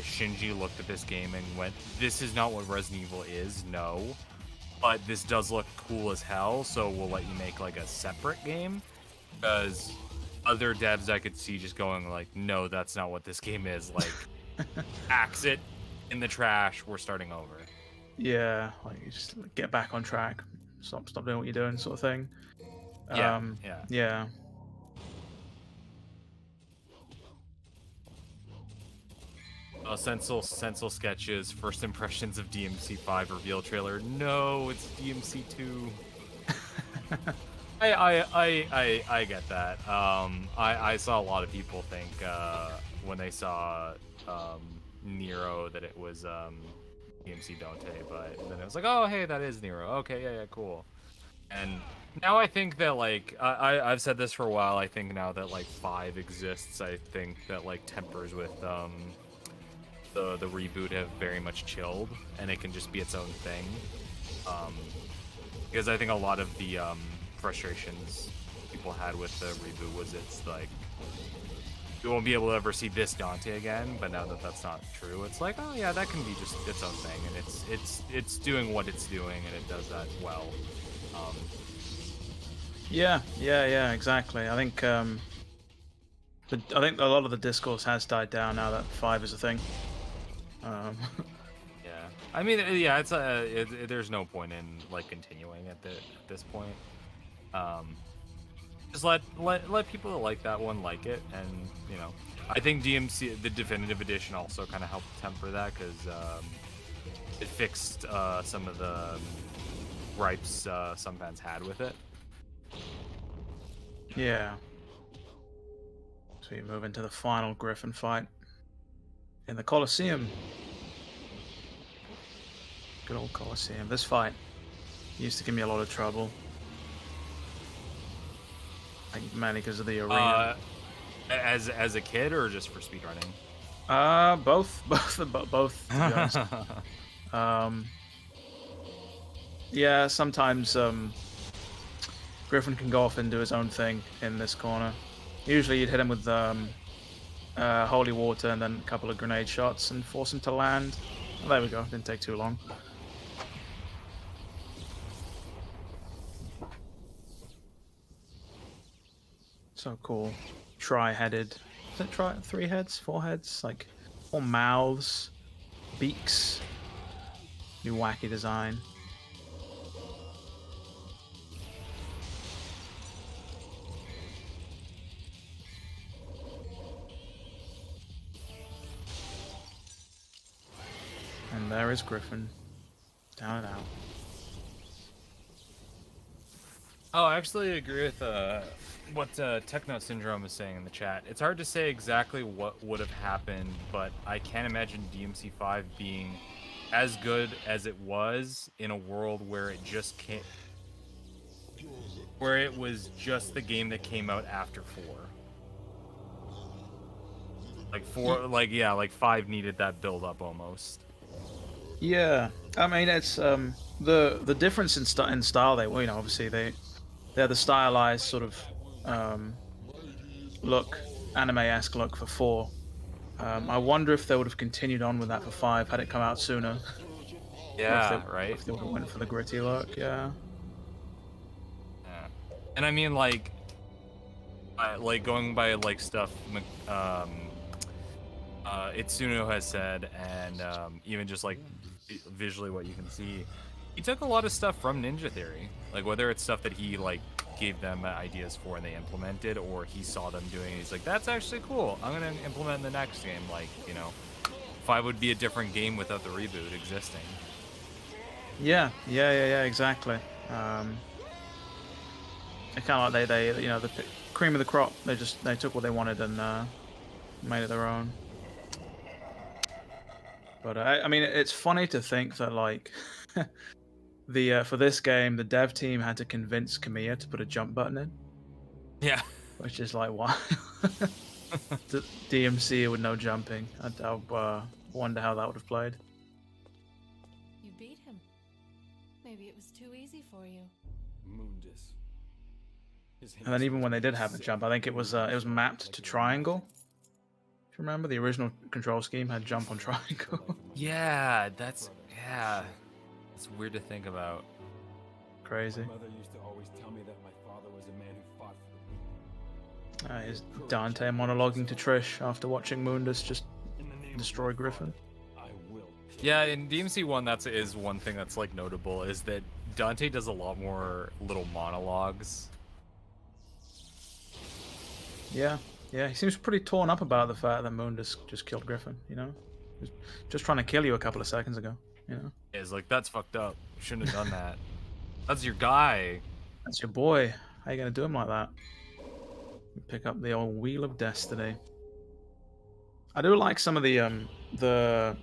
Shinji looked at this game and went, "This is not what Resident Evil is. No, but this does look cool as hell. So we'll let you make like a separate game." Because other devs I could see just going like, "No, that's not what this game is." Like, axe it in the trash. We're starting over. Yeah, like you just get back on track. Stop doing what you're doing, sort of thing. Yeah. Yeah. Sensel sketches. First impressions of DMC5 reveal trailer. No, it's DMC2. I get that. I saw a lot of people think when they saw Nero that it was DMC Dante, but then it was like, oh hey, that is Nero. Okay, yeah, cool. And now I think that like I've said this for a while. I think now that like 5 exists, I think that like tempers with the reboot have very much chilled, and it can just be its own thing. Because I think a lot of the frustrations people had with the reboot was it's like you won't be able to ever see this Dante again. But now that that's not true, it's like, oh yeah, that can be just its own thing, and it's doing what it's doing, and it does that well. Yeah, exactly. I think I think a lot of the discourse has died down now that 5 is a thing. Yeah, I mean, yeah, it's there's no point in like continuing at this point. Just let people that like that one like it, and you know, I think DMC the definitive edition also kind of helped temper that because it fixed some of the gripes some fans had with it. Yeah. So you move into the final Griffin fight in the Colosseum. Good old Colosseum. This fight used to give me a lot of trouble. I think mainly because of the arena. As a kid or just for speedrunning? Both, to be honest. Yeah, sometimes Griffin can go off and do his own thing in this corner. Usually you'd hit him with holy water and then a couple of grenade shots and force him to land. Oh, there we go, didn't take too long. So cool. Tri-headed. Is it 3 heads? 4 heads? Like 4 mouths, beaks. New wacky design. And there is Griffin. Down and out. Oh, I actually agree with what Techno Syndrome is saying in the chat. It's hard to say exactly what would have happened, but I can't imagine DMC5 being as good as it was in a world where it just came, where it was just the game that came out after 4. Like 4, like 5 needed that build up almost. Yeah, I mean it's the difference in style. They, well, you know, obviously they're the stylized sort of look, anime-esque look for 4. I wonder if they would have continued on with that for 5 had it come out sooner. Yeah, right. If they would have went for the gritty look, yeah. Yeah, and I mean like going by like stuff Itsuno has said, and even just like visually what you can see, he took a lot of stuff from Ninja Theory, like whether it's stuff that he like gave them ideas for and they implemented, or he saw them doing it, he's like, that's actually cool, I'm gonna implement in the next game. Like, you know, 5 would be a different game without the reboot existing. Yeah, exactly. It's kind of like they you know, the cream of the crop. They took what they wanted and made it their own. But I mean, it's funny to think that like the for this game, the dev team had to convince Kamiya to put a jump button in, Yeah. which is like, why? The DMC with no jumping. I wonder how that would have played. You beat him. Maybe it was too easy for you. Mundus. And then even when they did have a jump, I think it was mapped to triangle. If you remember, the original control scheme had jump on triangle. Yeah, that's It's weird to think about. Crazy. My mother used to always tell me that my father was a man who fought for the people. Is Dante monologuing to Trish after watching Mundus just destroy Griffin? I will. Yeah, in DMC1, that is one thing that's like notable is that Dante does a lot more little monologues. Yeah, he seems pretty torn up about the fact that Mundus just killed Griffin, you know? He was just trying to kill you a couple of seconds ago, you know? It's like, that's fucked up. Shouldn't have done that. That's your guy. That's your boy. How you gonna do him like that? Pick up the old Wheel of Destiny. I do like some of the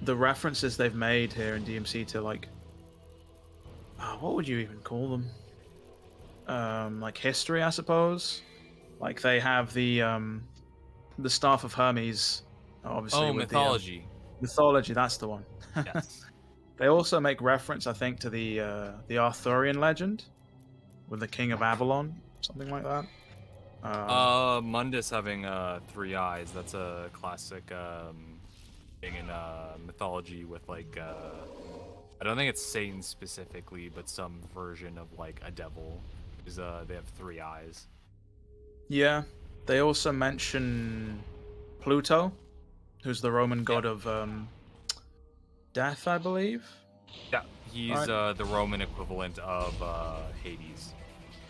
references they've made here in DMC to like, what would you even call them? Like history, I suppose. Like they have the Staff of Hermes, obviously. Oh, with mythology. Mythology, that's the one. Yes. They also make reference, I think, to the Arthurian legend with the King of Avalon, something like that. Mundus having 3 eyes. That's a classic thing in mythology with like I don't think it's Satan specifically, but some version of like a devil, because they have 3 eyes. Yeah, they also mention Pluto, who's the Roman god of death, I believe. Yeah, he's the Roman equivalent of Hades.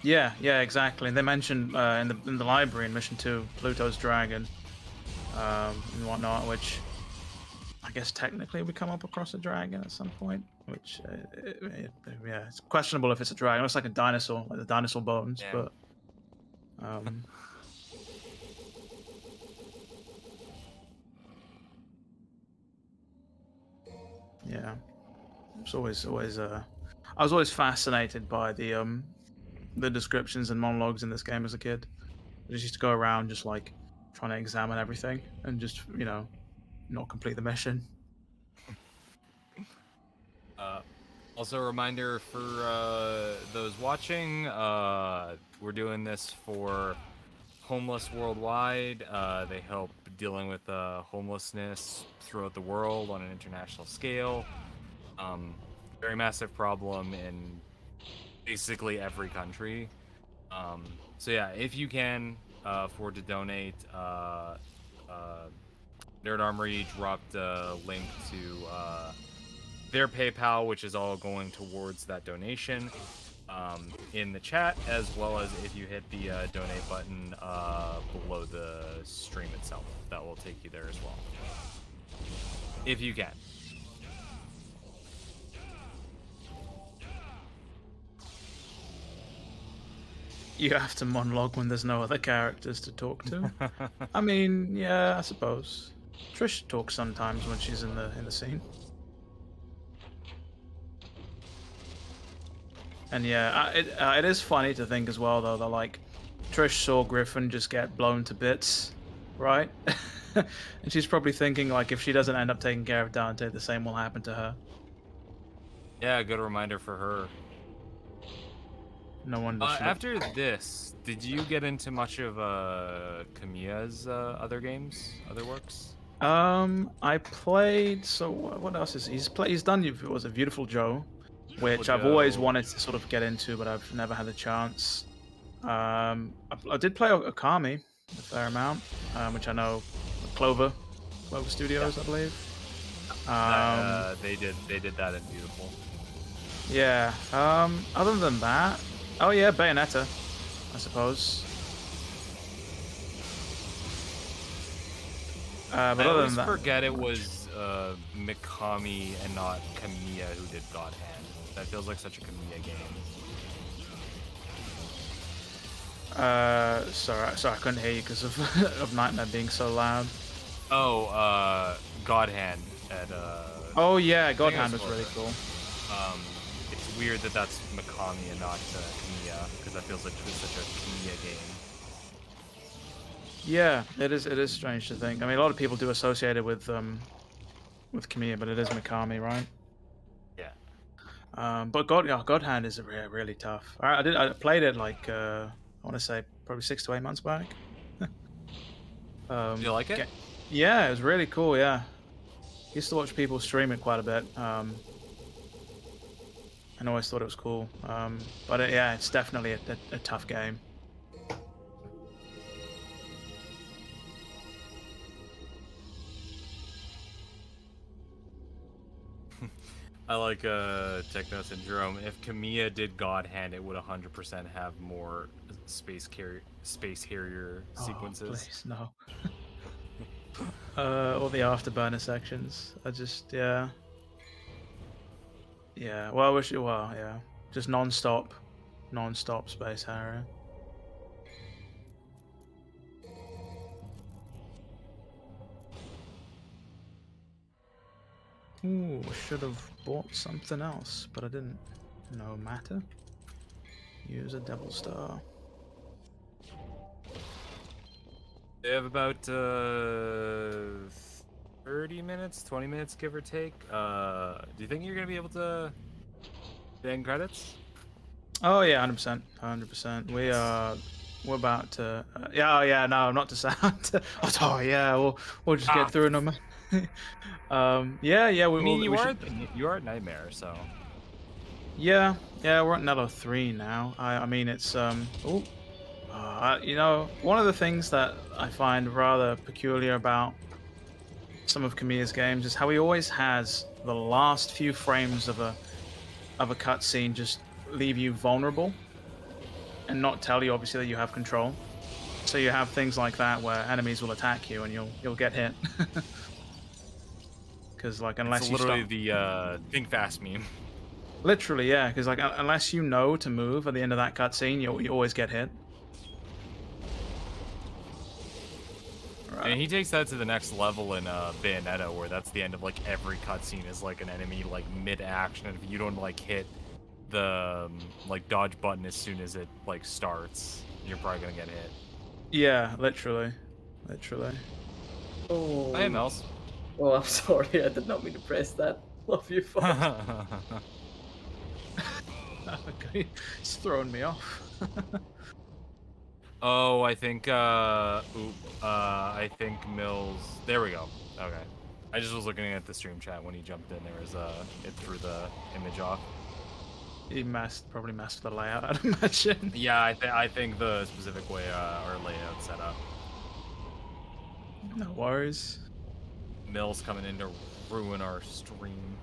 Yeah, exactly. And they mentioned in the library in Mission 2, Pluto's dragon and whatnot, which I guess technically we come up across a dragon at some point, which yeah, it's questionable if it's a dragon. It looks like a dinosaur, like the dinosaur bones, Yeah. but yeah, it's always I was always fascinated by the descriptions and monologues in this game as a kid. I just used to go around just like trying to examine everything and just, you know, not complete the mission. Also a reminder for those watching, we're doing this for Homeless Worldwide. They help dealing with homelessness throughout the world on an international scale. Very massive problem in basically every country. So yeah, if you can afford to donate, Nerd Armory dropped a link to their PayPal, which is all going towards that donation, in the chat, as well as if you hit the donate button below the stream itself. That will take you there as well, if you can. You have to monologue when there's no other characters to talk to. I mean, yeah, I suppose. Trish talks sometimes when she's in the scene. And yeah, it is funny to think as well, though, that like Trish saw Griffin just get blown to bits, right? And she's probably thinking like if she doesn't end up taking care of Dante, the same will happen to her. Yeah, good reminder for her. No wonder. After this, did you get into much of Kamiya's other games, other works? I played. So what else is he's done? It was a Beautiful Joe, which I've always wanted to sort of get into, but I've never had the chance. I did play Okami a fair amount, which I know Clover Studios, I believe. They did that in Beautiful. Yeah. Other than that, oh yeah, Bayonetta, I suppose. But I other always than that, forget it was Mikami and not Kamiya who did God Hand. That feels like such a Kamiya game. sorry, I couldn't hear you because of of Nightmare being so loud. Oh, God Hand at Oh yeah, God think Hand it's was really cool. It's weird that that's Mikami and not Kamiya, because that feels like it's such a Kamiya game. Yeah, it is. It is strange to think. I mean, a lot of people do associate it with Kamiya, but it is Mikami, right? Yeah. But God Hand is really tough. I played it like I want to say probably 6 to 8 months back. Do you like it? Yeah, it was really cool. Yeah, used to watch people stream it quite a bit. And always thought it was cool. But yeah, it's definitely a tough game. I like Techno Syndrome. If Kamiya did God Hand, it would 100% have more space harrier sequences. Oh, please, no. All the afterburner sections. Yeah. Well, I wish yeah, just non-stop space harrier. Ooh, I should have bought something else, but I didn't. No matter. Use a Devil Star. They have about 30 minutes, 20 minutes, give or take. Do you think you're gonna be able to end credits? Oh yeah, 100%, 100%. We're about to. Yeah, no, not to sound. Oh yeah, we'll just get through them. Yeah. I mean, you are at Nightmare, so. Yeah, we're at Nello 3 now. I mean, it's you know, one of the things that I find rather peculiar about some of Kamiya's games is how he always has the last few frames of a cutscene just leave you vulnerable and not tell you obviously that you have control. So you have things like that where enemies will attack you and you'll get hit. Because like unless it's you literally stop... the think fast meme. Literally, yeah. Because like unless you know to move at the end of that cutscene, you always get hit. Right. And he takes that to the next level in Bayonetta, where that's the end of like every cutscene is like an enemy like mid-action, and if you don't like hit the like dodge button as soon as it like starts, you're probably gonna get hit. Yeah, literally. Oh. Hey, Mels. Oh, I'm sorry. I did not mean to press that. Love you, Fox. It's throwing me off. Oh, I think I think Mills. There we go. Okay. I just was looking at the stream chat when he jumped in. There was it threw the image off. He probably messed with the layout, I'd imagine. Yeah, I think the specific way our layout set up. No worries. Mills coming in to ruin our stream.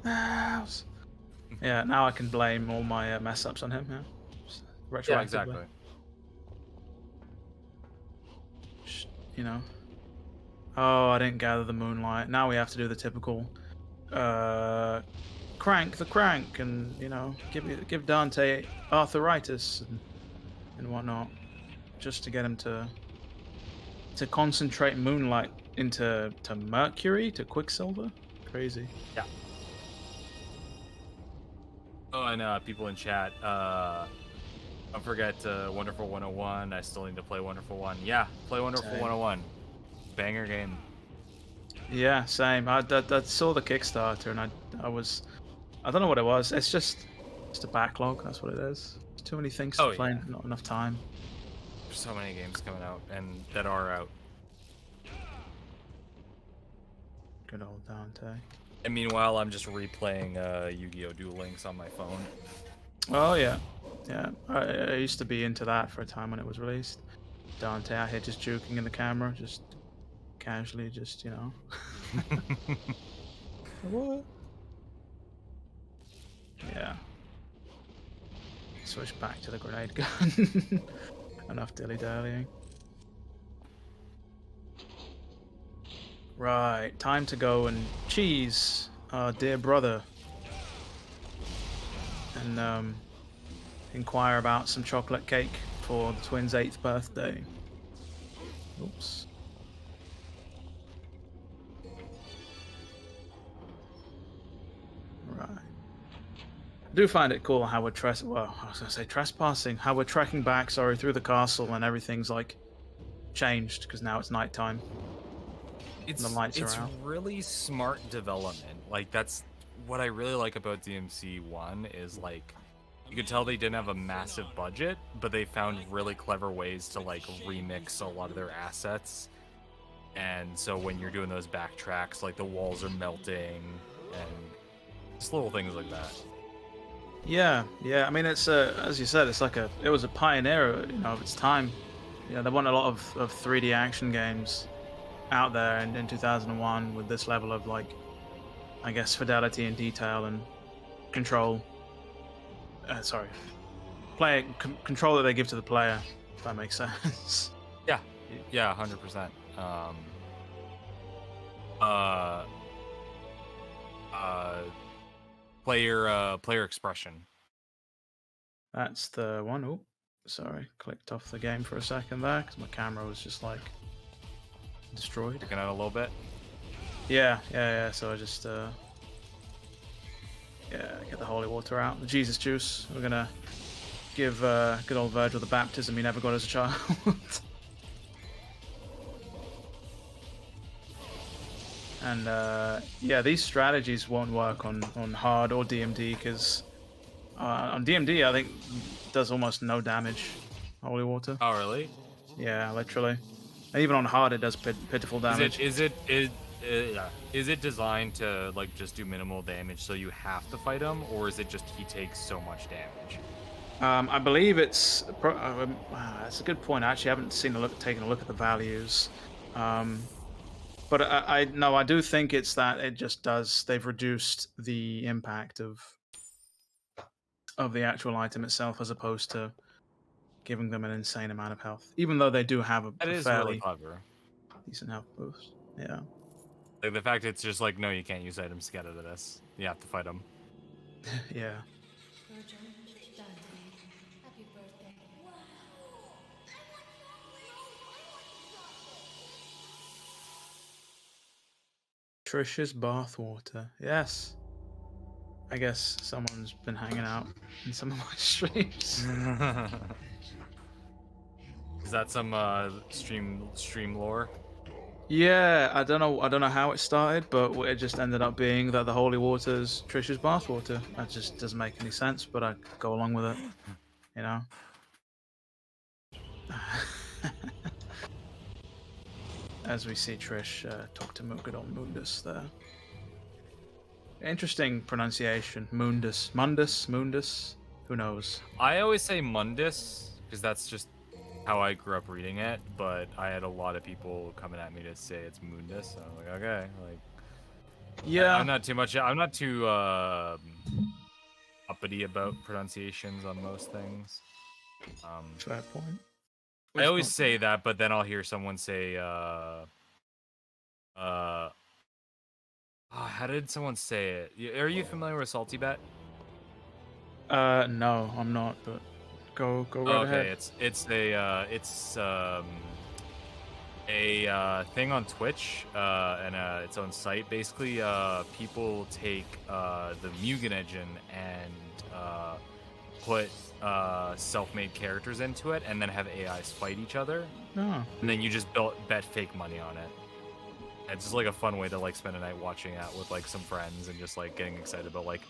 Yeah, now I can blame all my mess ups on him. Yeah, Yeah, exactly. You know. Oh, I didn't gather the moonlight. Now we have to do the typical crank the crank and, you know, give Dante arthritis and whatnot, just to get him to concentrate moonlight into mercury, to quicksilver. Crazy. Yeah. Oh, and people in chat, don't forget Wonderful 101. I still need to play Wonderful 1. Yeah, play Wonderful 101. Banger game. Yeah, same. I saw the Kickstarter and I don't know what it was. It's just a backlog. That's what it is. There's too many things to play, not enough time. There's so many games coming out and that are out. Good old Dante. And meanwhile, I'm just replaying Yu-Gi-Oh! Duel Links on my phone. Oh yeah. I used to be into that for a time when it was released. Dante out here just juking in the camera, just casually, just, you know. What? Yeah. Switch back to the grenade gun. Enough dilly-dallying. Right, time to go and cheese our dear brother. And inquire about some chocolate cake for the twins' 8th birthday. Oops. Right. do find it cool how we're trespassing, how we're trekking back, sorry, through the castle and everything's like changed because now it's nighttime. It's and the lights are out. really smart development. Like that's what I really like about DMC1 is like you could tell they didn't have a massive budget, but they found really clever ways to like remix a lot of their assets. And so when you're doing those backtracks, like the walls are melting and just little things like that. Yeah. I mean, it's as you said, it was a pioneer, of its time. There weren't a lot of 3D action games out there in 2001 with this level of like, I guess, fidelity and detail and control. Control that they give to the player, if that makes sense. Yeah, 100%. Player expression. That's the one. Oh, sorry, clicked off the game for a second there because my camera was just like destroyed. Looking out a little bit. Yeah. So I just get the holy water out, the Jesus juice. We're gonna give good old Virgil the baptism he never got as a child. And these strategies won't work on hard or DMD because on DMD I think it does almost no damage. Holy water. Oh really? Yeah, literally. And even on hard it does pitiful damage. Is it designed to like just do minimal damage so you have to fight him, or is it just he takes so much damage? I believe it's. That's a good point. Actually, I haven't taken a look at the values. But I do think it's that it just does. They've reduced the impact of the actual item itself as opposed to giving them an insane amount of health. Even though they do have a fairly really clever, decent health boost. Yeah. Like the fact it's just like, no, you can't use items to get out of this. You have to fight them. Yeah. Virgil, Dante, happy birthday. Trish's bathwater. Yes. I guess someone's been hanging out in some of my streams. Is that some stream lore? Yeah, I don't know how it started, but it just ended up being that the holy water's Trish's bathwater. That just doesn't make any sense, but I go along with it. You know. As we see Trish talk to good old Mundus there. Interesting pronunciation. Mundus. Who knows? I always say Mundus because that's just how I grew up reading it, but I had a lot of people coming at me to say it's Mundus. So I'm like, okay, like, yeah, I'm not too uppity about pronunciations on most things. Fair point. I always say that, but then I'll hear someone say, how did someone say it? Are you familiar with Salty Bet? No, I'm not, but go right ahead. Okay, it's a thing on Twitch and its own site. Basically, people take the Mugen engine and put self-made characters into it, and then have AIs fight each other. Oh. And then you just bet fake money on it. It's just like a fun way to like spend a night watching it with like some friends and just like getting excited about like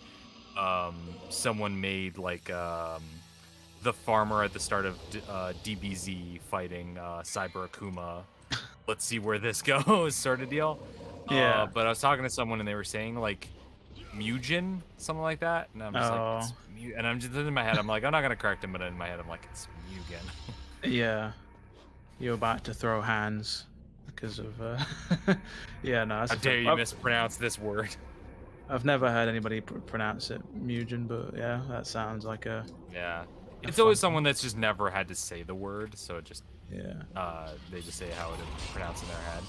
someone made like the farmer at the start of DBZ fighting Cyber Akuma. Let's see where this goes, sort of deal. Yeah. But I was talking to someone and they were saying like Mugen, something like that, and I'm just like, it's and I'm just in my head, I'm like, I'm not gonna correct him, but in my head, I'm like, it's Mugen. Yeah. You're about to throw hands because of yeah, no. How dare you mispronounce this word? I've never heard anybody pronounce it Mugen, but yeah, that sounds like a... Yeah. It's always someone that's just never had to say the word, so it just... Yeah. They just say how it is pronounced in their head.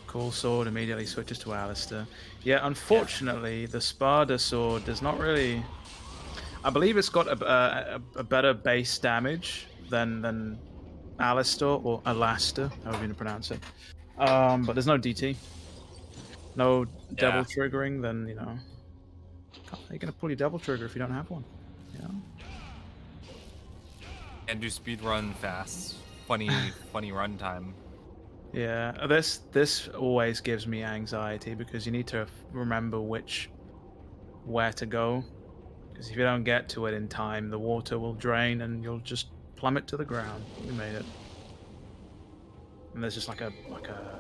Cool sword immediately switches to Alistair. Yeah, unfortunately, the Spada sword does not really... I believe it's got a better base damage than Alistair, or Alastair, however you pronounce it. But there's no DT. no double triggering, then, you know, how are you going to pull your double trigger if you don't have one? You know? And do speed run fast. Funny run time. Yeah, this always gives me anxiety because you need to remember where to go. Because if you don't get to it in time, the water will drain and you'll just plummet to the ground. We made it. And there's just like a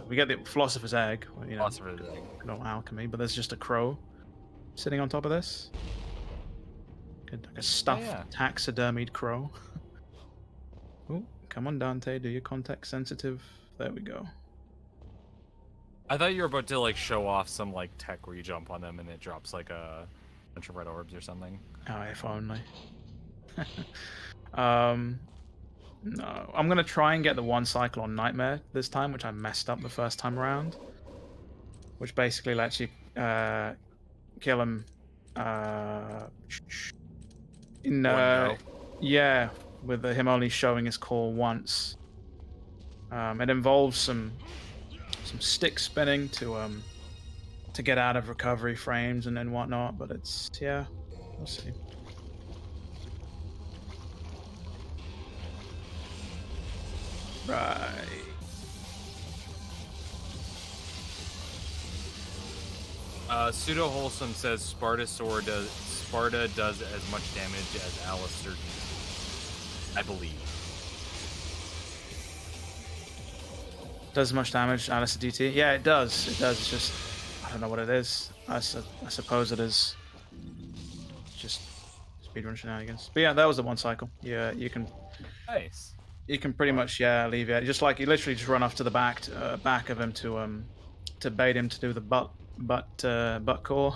we get the philosopher's egg, you know, Philosopher's egg. no alchemy, but there's just a crow sitting on top of this. Like a stuffed taxidermied crow. Oh, come on, Dante, do your context sensitive. There we go. I thought you were about to like show off some like tech where you jump on them and it drops like a bunch of red orbs or something. Oh, if only. No, I'm gonna try and get the one cycle on Nightmare this time, which I messed up the first time around. Which basically lets you kill him in yeah, with him only showing his core once. It involves some stick spinning to get out of recovery frames and then whatnot, but it's we'll see. Right. Pseudo Wholesome says Sparta does as much damage as Alistair DT. I believe. Does as much damage, Alistair DT? Yeah, it does. It does. It's just I don't know what it is. I suppose it is just speedrun shenanigans. But yeah, that was the one cycle. Yeah, you can. Nice. You can pretty much alleviate. Just like you literally just run off to the back of him to bait him to do the butt core.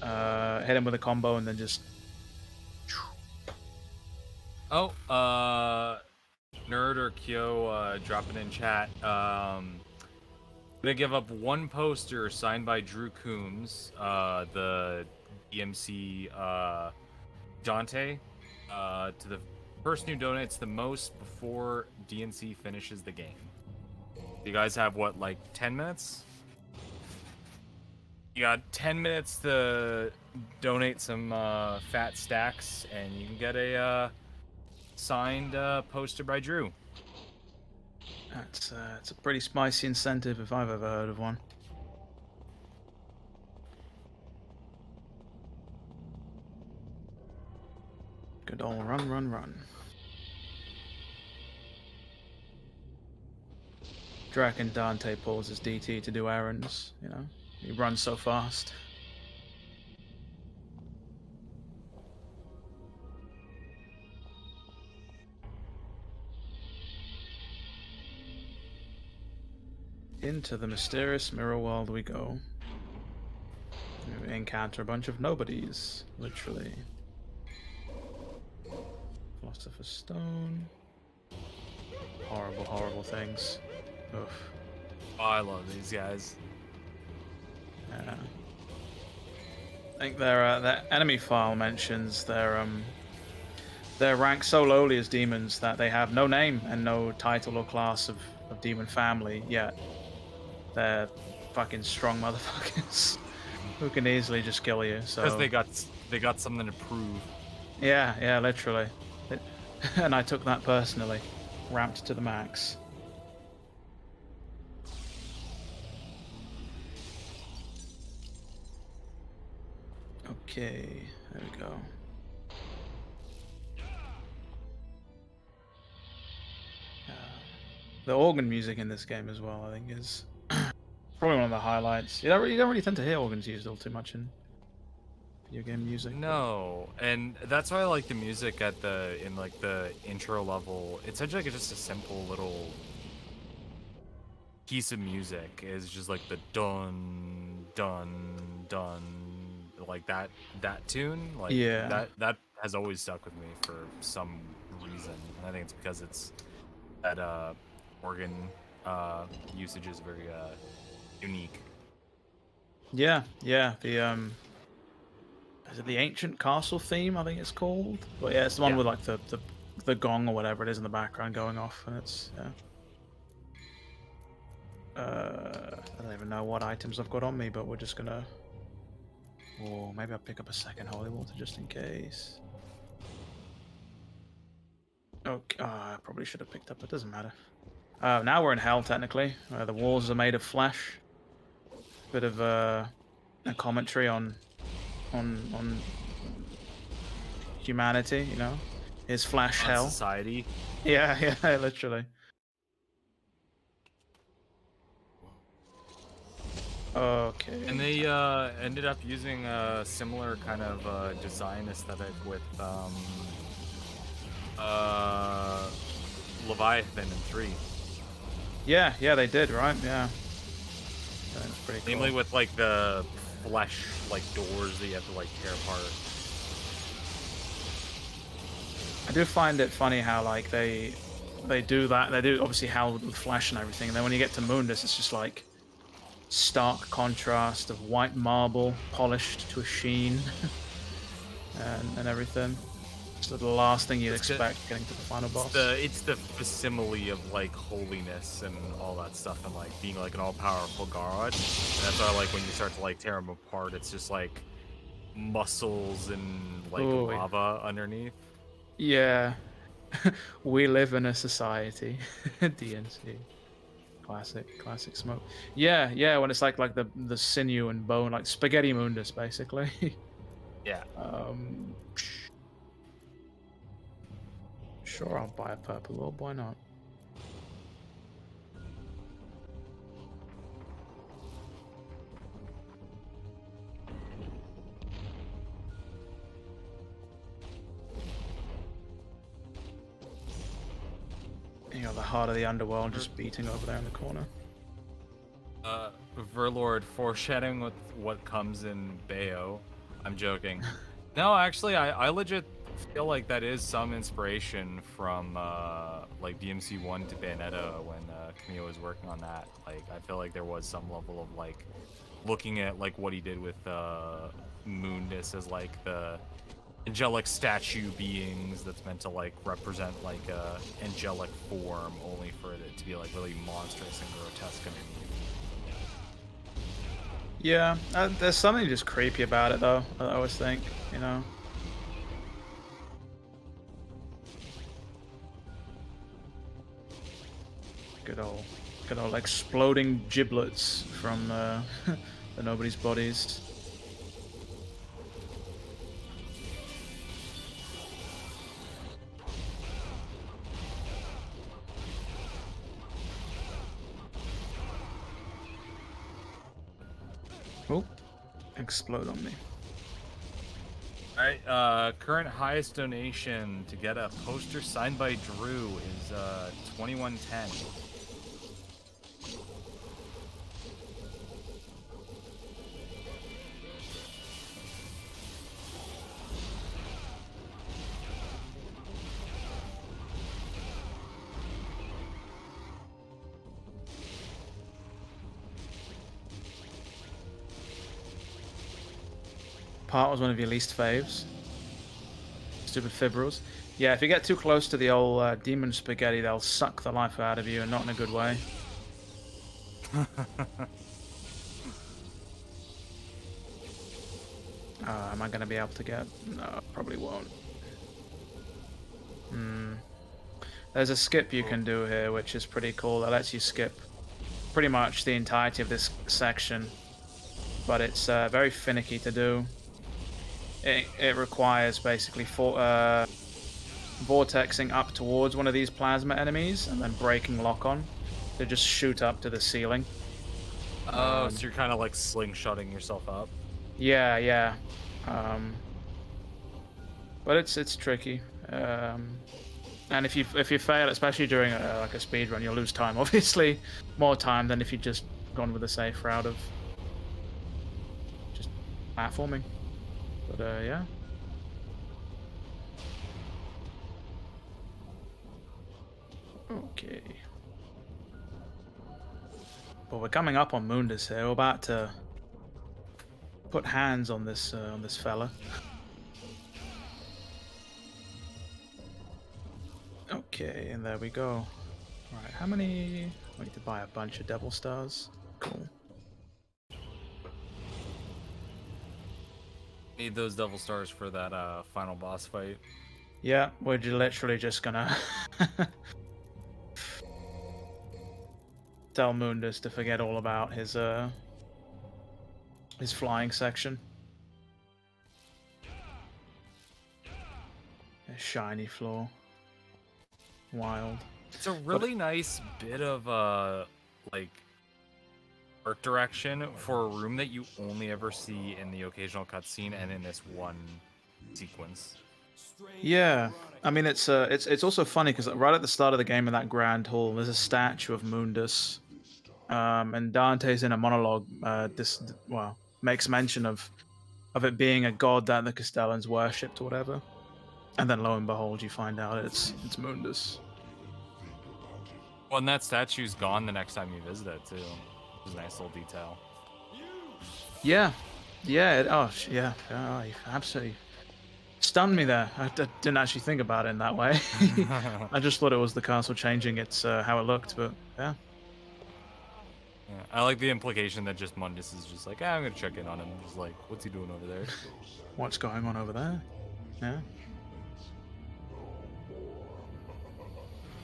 Hit him with a combo and then just. Oh, Nerd or Kyo dropping in chat. Gonna give up one poster signed by Drew Coombs, the DMC Dante, to the person who donates the most before DMC finishes the game. You guys have what, like 10 minutes? You got 10 minutes to donate some fat stacks, and you can get a signed poster by Drew. It's a pretty spicy incentive if I've ever heard of one. Good old run. Draken Dante pulls his DT to do errands, you know? He runs so fast. Into the mysterious mirror world we go. We encounter a bunch of nobodies, literally. Philosopher's Stone. Horrible things. Oof. Oh, I love these guys. Yeah. I think their enemy file mentions they're ranked so lowly as demons that they have no name and no title or class of demon family, yet they're fucking strong motherfuckers who can easily just kill you. So because they got something to prove. Yeah, literally. And I took that personally, ramped to the max. Okay, there we go. The organ music in this game as well, I think, is probably one of the highlights. You don't really tend to hear organs used all too much in video game music. No, and that's why I like the music in the intro level. It's such like just a simple little piece of music. It's just like the dun dun dun, like that tune. Like yeah, that has always stuck with me for some reason. And I think it's because it's that organ usage is very unique. Yeah. The is it the Ancient Castle theme? I think it's called. But yeah, it's the one with like the gong or whatever it is in the background going off, and it's I don't even know what items I've got on me, but we're just gonna... Or maybe I'll pick up a second holy water just in case. Okay, I probably should have picked up, it doesn't matter. Now we're in hell, technically. The walls are made of flesh. Bit of a commentary on humanity, you know? Is flesh On hell? society. Yeah, yeah, literally. Okay. And they ended up using a similar kind of design aesthetic with Leviathan in 3. Yeah, they did, right? Yeah. That's pretty cool. Namely with like the flesh like doors that you have to like tear apart. I do find it funny how like they do that. They do obviously hell with flesh and everything. And then when you get to Mundus, it's just like stark contrast of white marble polished to a sheen and everything. It's the last thing you'd expect getting to the final boss. It's the facsimile of like holiness and all that stuff, and like being like an all-powerful god. And that's why like when you start to like tear them apart, it's just like muscles and like lava underneath. Yeah. We live in a society. DNC. Classic smoke. Yeah, when it's like the sinew and bone, like spaghetti mundus, basically. Yeah. Sure, I'll buy a purple orb, why not? You know, the heart of the underworld just beating over there in the corner. Verlord foreshadowing with what comes in Bayo. I'm joking. No, actually, I legit feel like that is some inspiration from like DMC1 to Bayonetta when Camille was working on that. Like, I feel like there was some level of like looking at like what he did with Mundus as like the angelic statue beings that's meant to like represent like a angelic form, only for it to be like really monstrous and grotesque underneath. Yeah, there's something just creepy about it though, I always think, you know. Good old exploding giblets from the nobody's bodies. Oh, explode on me. Alright, current highest donation to get a poster signed by Drew is 2110. Part was one of your least faves. Stupid fibrils. Yeah, if you get too close to the old demon spaghetti, they'll suck the life out of you, and not in a good way. Am I going to be able to get... No, probably won't. There's a skip you can do here, which is pretty cool. That lets you skip pretty much the entirety of this section. But it's very finicky to do. It requires basically vortexing up towards one of these plasma enemies and then breaking lock-on to just shoot up to the ceiling. Oh, so you're kind of like slingshotting yourself up. Yeah. But it's tricky. And if you fail, especially during like a speed run, you'll lose time. Obviously, more time than if you'd just gone with the safe route of just platforming. But yeah. Okay. But we're coming up on Mundus here. We're about to put hands on this fella. Okay, and there we go. Alright, how many I need to buy a bunch of Devil Stars. Cool. Need those Devil Stars for that final boss fight. Yeah, we're literally just gonna tell Mundus to forget all about his flying section. A shiny floor. Wild. It's a really nice bit of like art direction for a room that you only ever see in the occasional cutscene and in this one sequence. Yeah, I mean it's also funny because right at the start of the game in that grand hall, there's a statue of Mundus, and Dante's in a monologue. Makes mention of it being a god that the Castellans worshipped or whatever, and then lo and behold, you find out it's Mundus. Well, and that statue's gone the next time you visit it too. Which is a nice little detail. Yeah, yeah, yeah, you absolutely stunned me there. I didn't actually think about it in that way. I just thought it was the castle changing its how it looked, but yeah. Yeah, I like the implication that just Mundus is just like, I'm gonna check in on him. Just like, what's he doing over there? What's going on over there? Yeah.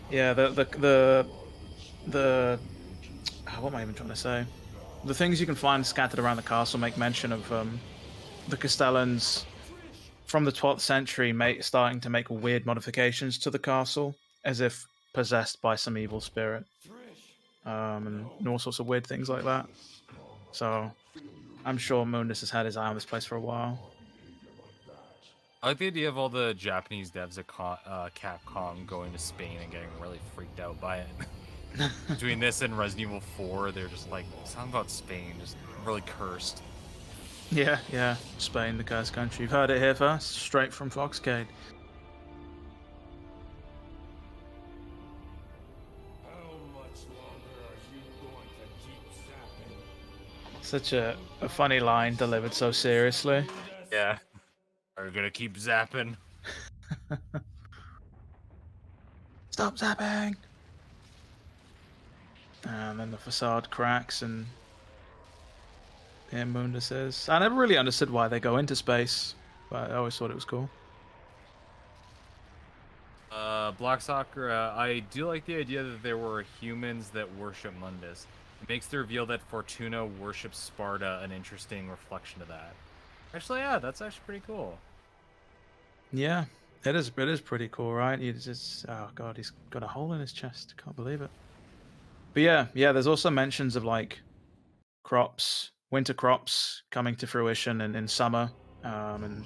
Yeah, the what am I even trying to say? The things you can find scattered around the castle make mention of the Castellans from the 12th century starting to make weird modifications to the castle, as if possessed by some evil spirit, and all sorts of weird things like that. So I'm sure Mundus has had his eye on this place for a while. I like the idea of all the Japanese devs at Capcom going to Spain and getting really freaked out by it. Between this and Resident Evil 4, they're just like, something about Spain, just really cursed. Yeah, Spain, the cursed country. You've heard it here first, straight from Foxcade. Such a funny line delivered so seriously. Yeah. Are you gonna keep zapping? Stop zapping! And then the facade cracks and here Mundus says, I never really understood why they go into space, but I always thought it was cool. Black Soccer, I do like the idea that there were humans that worship Mundus. It makes the reveal that Fortuna worships Sparta an interesting reflection of that. Actually, yeah, that's actually pretty cool. Yeah, it is pretty cool, right? He's just, oh god, he's got a hole in his chest. Can't believe it. But yeah, there's also mentions of like crops, winter crops coming to fruition in summer, and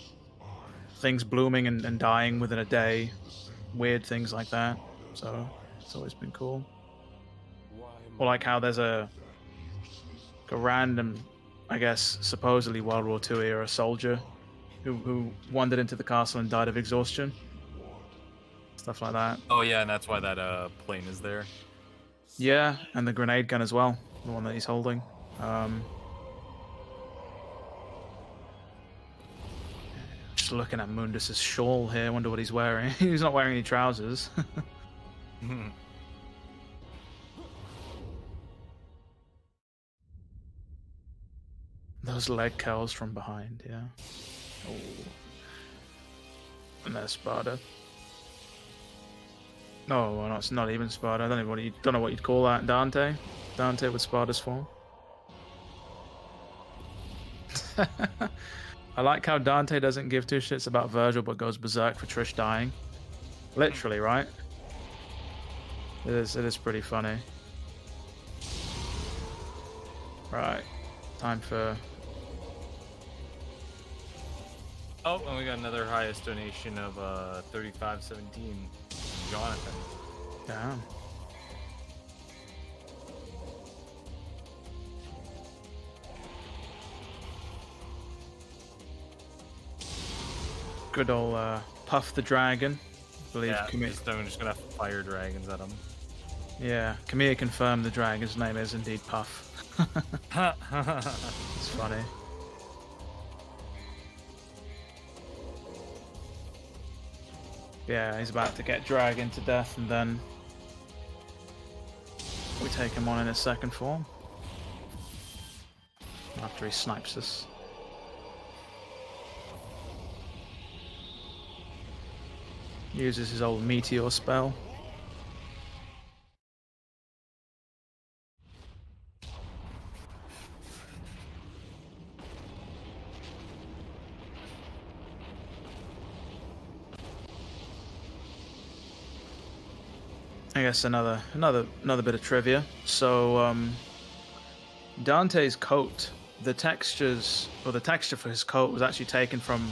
things blooming and dying within a day, weird things like that. So it's always been cool. Or like how there's a random, I guess, supposedly World War II era soldier who wandered into the castle and died of exhaustion. Stuff like that. Oh yeah, and that's why that plane is there. Yeah, and the grenade gun as well, the one that he's holding. Just looking at Mundus's shawl here, wonder what he's wearing. He's not wearing any trousers. Those leg curls from behind, yeah. Oh. And there's Sparta. No, well, it's not even Sparta. I don't know what you'd call that. Dante with Sparta's form. I like how Dante doesn't give two shits about Virgil, but goes berserk for Trish dying. Literally, right? It is pretty funny. Right, time for. Oh, and we got another highest donation of 35.17. Jonathan. Damn. Good old Puff the Dragon. I believe Yeah, Camille. I'm just gonna fire dragons at him. Yeah, Camille confirmed the dragon's name is indeed Puff. It's funny. Yeah, he's about to get dragged to death, and then we take him on in his second form. After he snipes us. Uses his old meteor spell. I guess another bit of trivia. So Dante's coat, the texture for his coat was actually taken from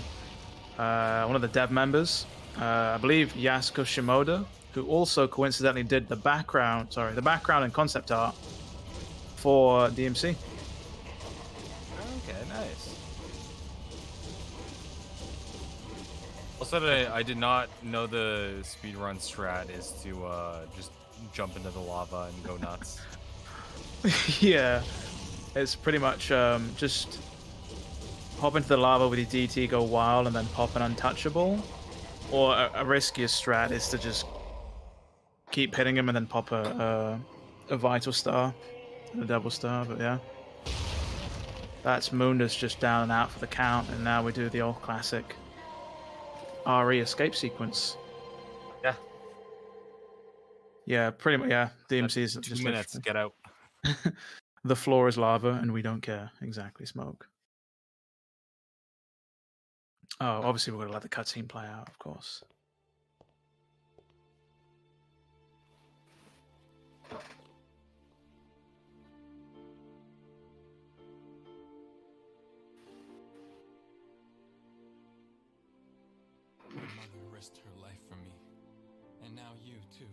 one of the dev members, I believe Yasuko Shimoda, who also coincidentally did the background and concept art for DMC. Okay, nice. Also, I did not know the speedrun strat is to just jump into the lava and go nuts. Yeah, it's pretty much just hop into the lava with your DT, go wild, and then pop an untouchable. Or a riskier strat is to just keep hitting him and then pop a vital star, a double star. But yeah, that's Mundus just down and out for the count, and now we do the old classic RE escape sequence. Yeah. Yeah, pretty much. Yeah, DMC is 2 just minutes. Get out. The floor is lava, and we don't care. Exactly, smoke. Oh, obviously we're gonna let the cutscene play out, of course. My mother risked her life for me, and now you too.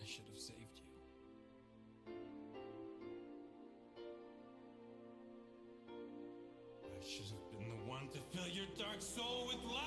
I should have saved you. I should have been the one to fill your dark soul with light.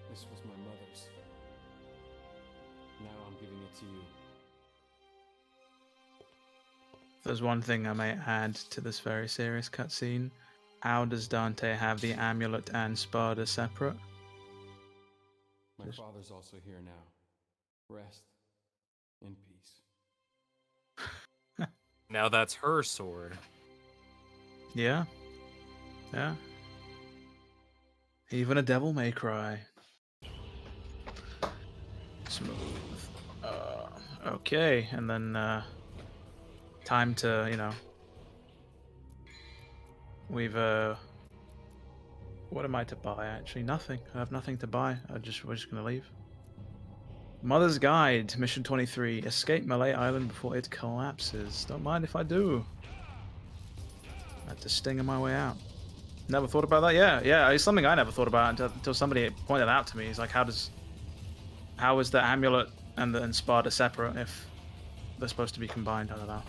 This was my mother's. Now I'm giving it to you. There's one thing I may add to this very serious cutscene. How does Dante have the amulet and Spada separate? My father's also here now. Rest in peace. Now that's her sword. Yeah. Yeah. Even a devil may cry. Smooth. Okay, and then time to, we've what am I to buy actually? Nothing. I have nothing to buy. We're just gonna leave. Mother's Guide, Mission 23. Escape Malay Island before it collapses. Don't mind if I do. I have to stinger my way out. Never thought about that. Yeah, it's something I never thought about until somebody pointed out to me. He's like, how is the amulet and the Spada separate if they're supposed to be combined? I don't know.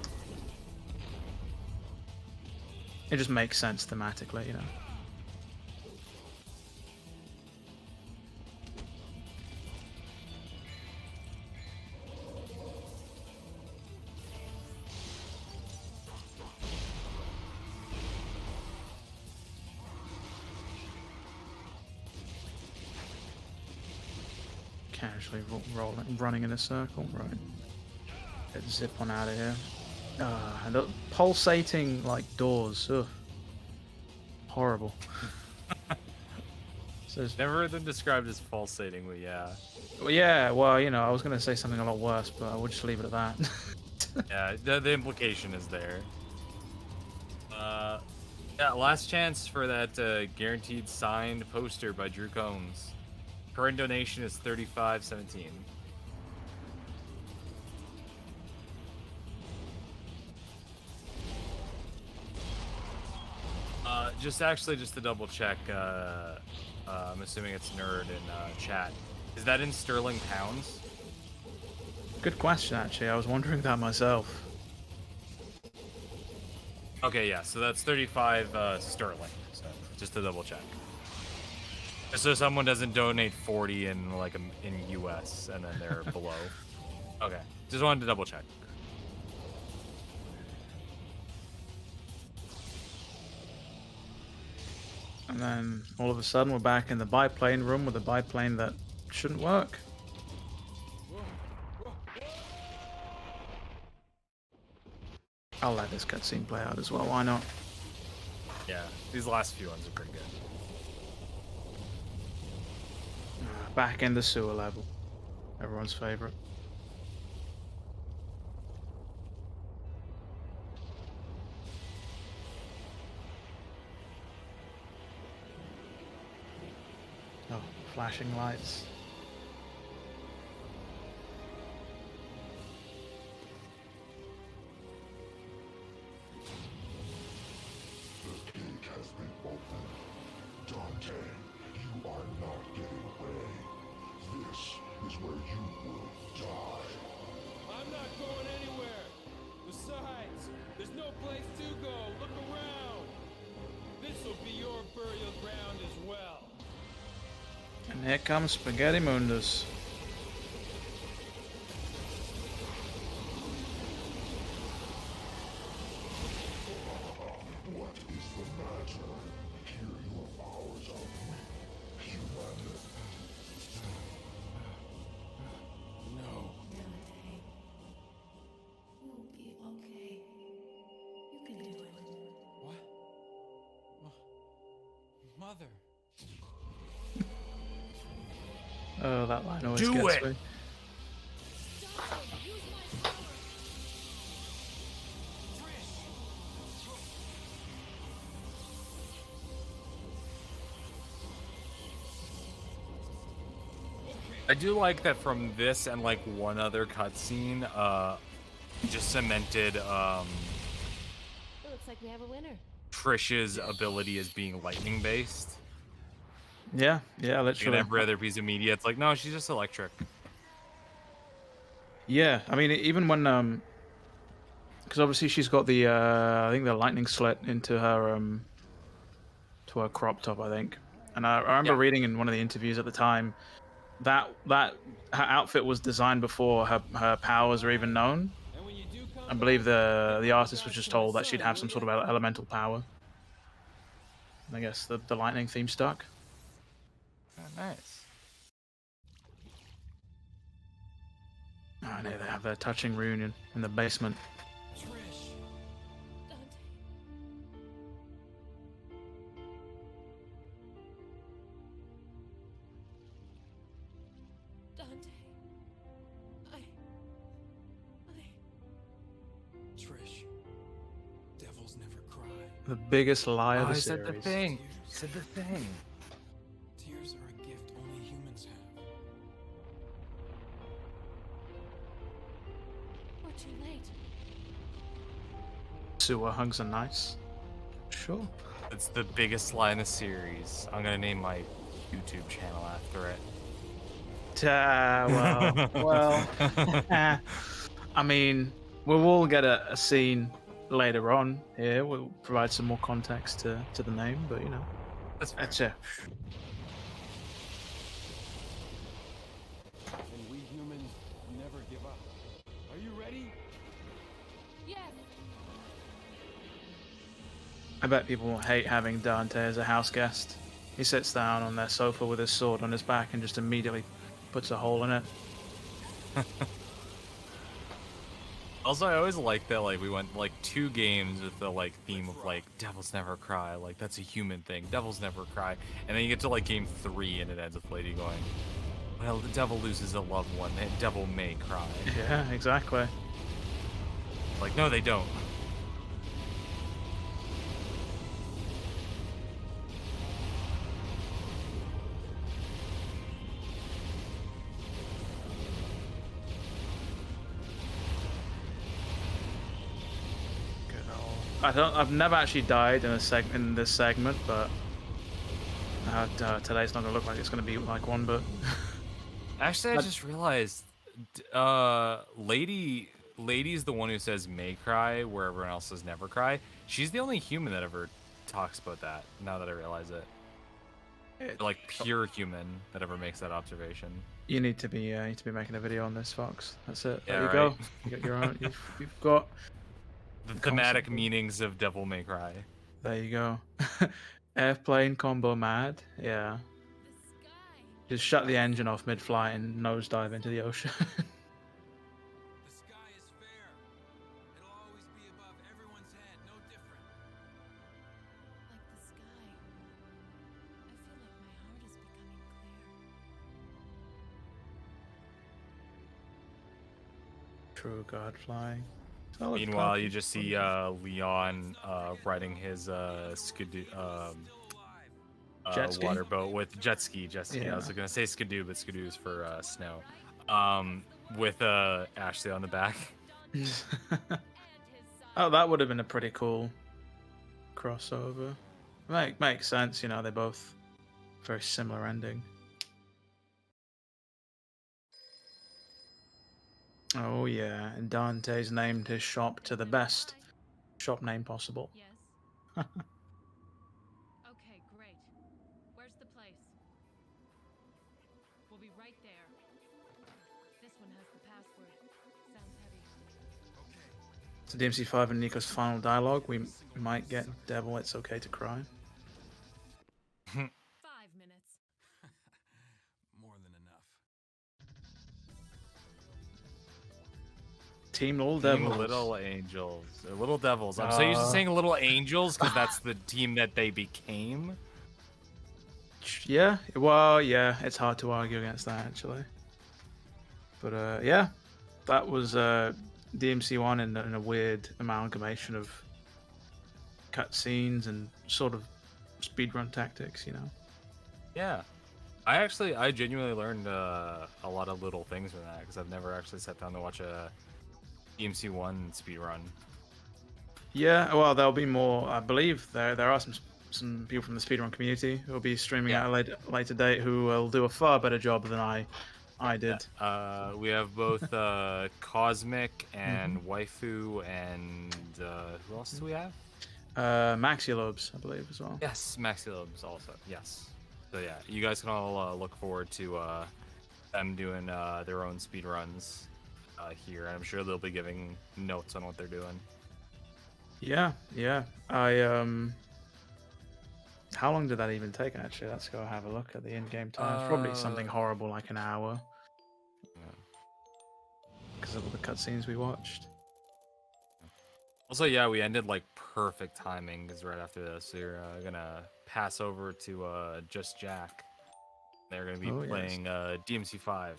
It just makes sense thematically, Casually running in a circle, right? Let's zip on out of here. And the pulsating like doors. Ugh. Horrible. So Never heard them described as pulsating, but yeah. Well, I was gonna say something a lot worse, but I would just leave it at that. Yeah, the implication is there. Yeah, last chance for that guaranteed signed poster by Drew Combs. Current donation is $35.17. Just to double check, I'm assuming it's Nerd in chat. Is that in sterling pounds? Good question, actually. I was wondering that myself. Okay, yeah, so that's 35 sterling. So just to double check. So someone doesn't donate 40 in like in US and then they're below. Okay, just wanted to double check. And then all of a sudden we're back in the biplane room with a biplane that shouldn't work. I'll let this cutscene play out as well, why not? Yeah, these last few ones are pretty good. Back in the sewer level. Everyone's favorite. Oh, flashing lights. The gate has been opened. Dante, you are not getting away. This is where you will die. I'm not going anywhere. Besides, there's no place to go. Look around. This will be your burial ground as well. And here comes Spaghetti Mundus. What is the matter? Here your powers are weak, human. No. Dante. You'll be okay. You can do it. What? Mother. Oh, that line always Do gets it! me. I do like that from this and like one other cutscene, just cemented It looks like we have a winner. Trish's ability as being lightning based. Yeah, Like in literally. every other piece of media, it's like, no, she's just electric. Yeah, I mean, even when because obviously she's got the I think the lightning slit into her to her crop top, I think. And I remember Yeah. reading in one of the interviews at the time that her outfit was designed before her powers are even known. And when you do come I believe the artist was just told that she'd have some sort of elemental power. And I guess the lightning theme stuck. Oh, nice. Oh, and here they have their touching reunion in the basement. Trish. Dante. Dante. Trish. Devils never cry. The biggest lie of Oh, the he said series. the thing. He said the thing. Tears are a gift only humans have. We're too late. Sewer hugs are nice. Sure. It's the biggest lie in the series. I'm gonna name my YouTube channel after it. Well. I mean, we'll all get a scene later on here. We'll provide some more context to the name, but you know, That's fair. that's it. And we humans never give up. Are you ready? Yes. I bet people hate having Dante as a house guest. He sits down on their sofa with his sword on his back and just immediately puts a hole in it. Also, I always like that, like, we went, like, 2 games with the, like, theme of, like, devils never cry. Like, that's a human thing. Devils never cry. And then you get to, like, game 3, and it ends with Lady going, well, the devil loses a loved one. The devil may cry. Yeah, exactly. Like, no, they don't. I've never actually died in in this segment, but today's not gonna look like it's gonna be like one. But Actually, I just realized Lady's the one who says may cry where everyone else says never cry. She's the only human that ever talks about that. Now that I realize it, like pure human that ever makes that observation. You need to be making a video on this, Fox. That's it. Yeah, There you right. go. You got your own. You've got. The thematic meanings of Devil May Cry. There you go. Airplane combo mad. Yeah. The sky. Just shut the engine off mid-flight and nosedive into the ocean. The sky is fair. It'll always be above everyone's head, no different. Like the sky. I feel like my heart is becoming clear. True God flying. Solid Meanwhile, copy. you just see Leon riding his skidoo, Jet ski? water boat with jet ski. Yeah. I was gonna say skidoo, but skidoo is for snow. With Ashley on the back. Oh, that would have been a pretty cool crossover. Makes sense, you know. They both very similar ending. Oh yeah, and Dante's named his shop to the best shop name possible. Yes. Okay, great. Where's the place? We'll be right there. This one has the password. Sounds heavy. So DMC5 and Nico's final dialogue. We might get Devil, It's Okay to Cry. 5 minutes. More than enough. Team Little Team Devils. Little Angels. Or Little Devils. I'm so used to saying Little Angels because that's the team that they became. Yeah, well, yeah, it's hard to argue against that actually. But yeah, that was DMC1 in a weird amalgamation of cutscenes and sort of speedrun tactics, you know. Yeah. I genuinely learned a lot of little things from that because I've never actually sat down to watch a DMC1 speedrun. Yeah, well, there'll be more. I believe there are some people from the speedrun community who will be streaming at a later date who will do a far better job than I did. We have both Cosmic and Waifu and who else do we have? Maxilobes, I believe, as well. Yes, Maxilobes also. Yes. So yeah, you guys can all look forward to them doing their own speedruns here, and I'm sure they'll be giving notes on what they're doing. Yeah. I How long did that even take? Actually, let's go have a look at the in-game time. It's probably something horrible like an hour. Because of all the cutscenes we watched. Also, yeah, we ended like perfect timing because right after this, we're gonna pass over to Just Jack. They're gonna be playing DMC5.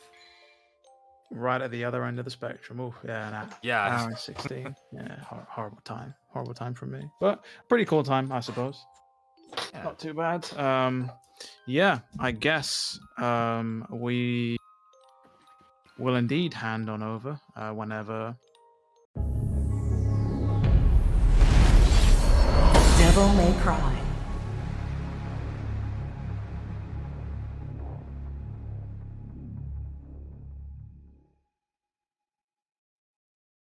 Right at the other end of the spectrum. Oh, yeah, Yeah. hour and 16. Yeah, horrible time. Horrible time for me. But pretty cool time, I suppose. Yeah. Not too bad. Yeah, I guess we will indeed hand on over whenever. Devil May Cry.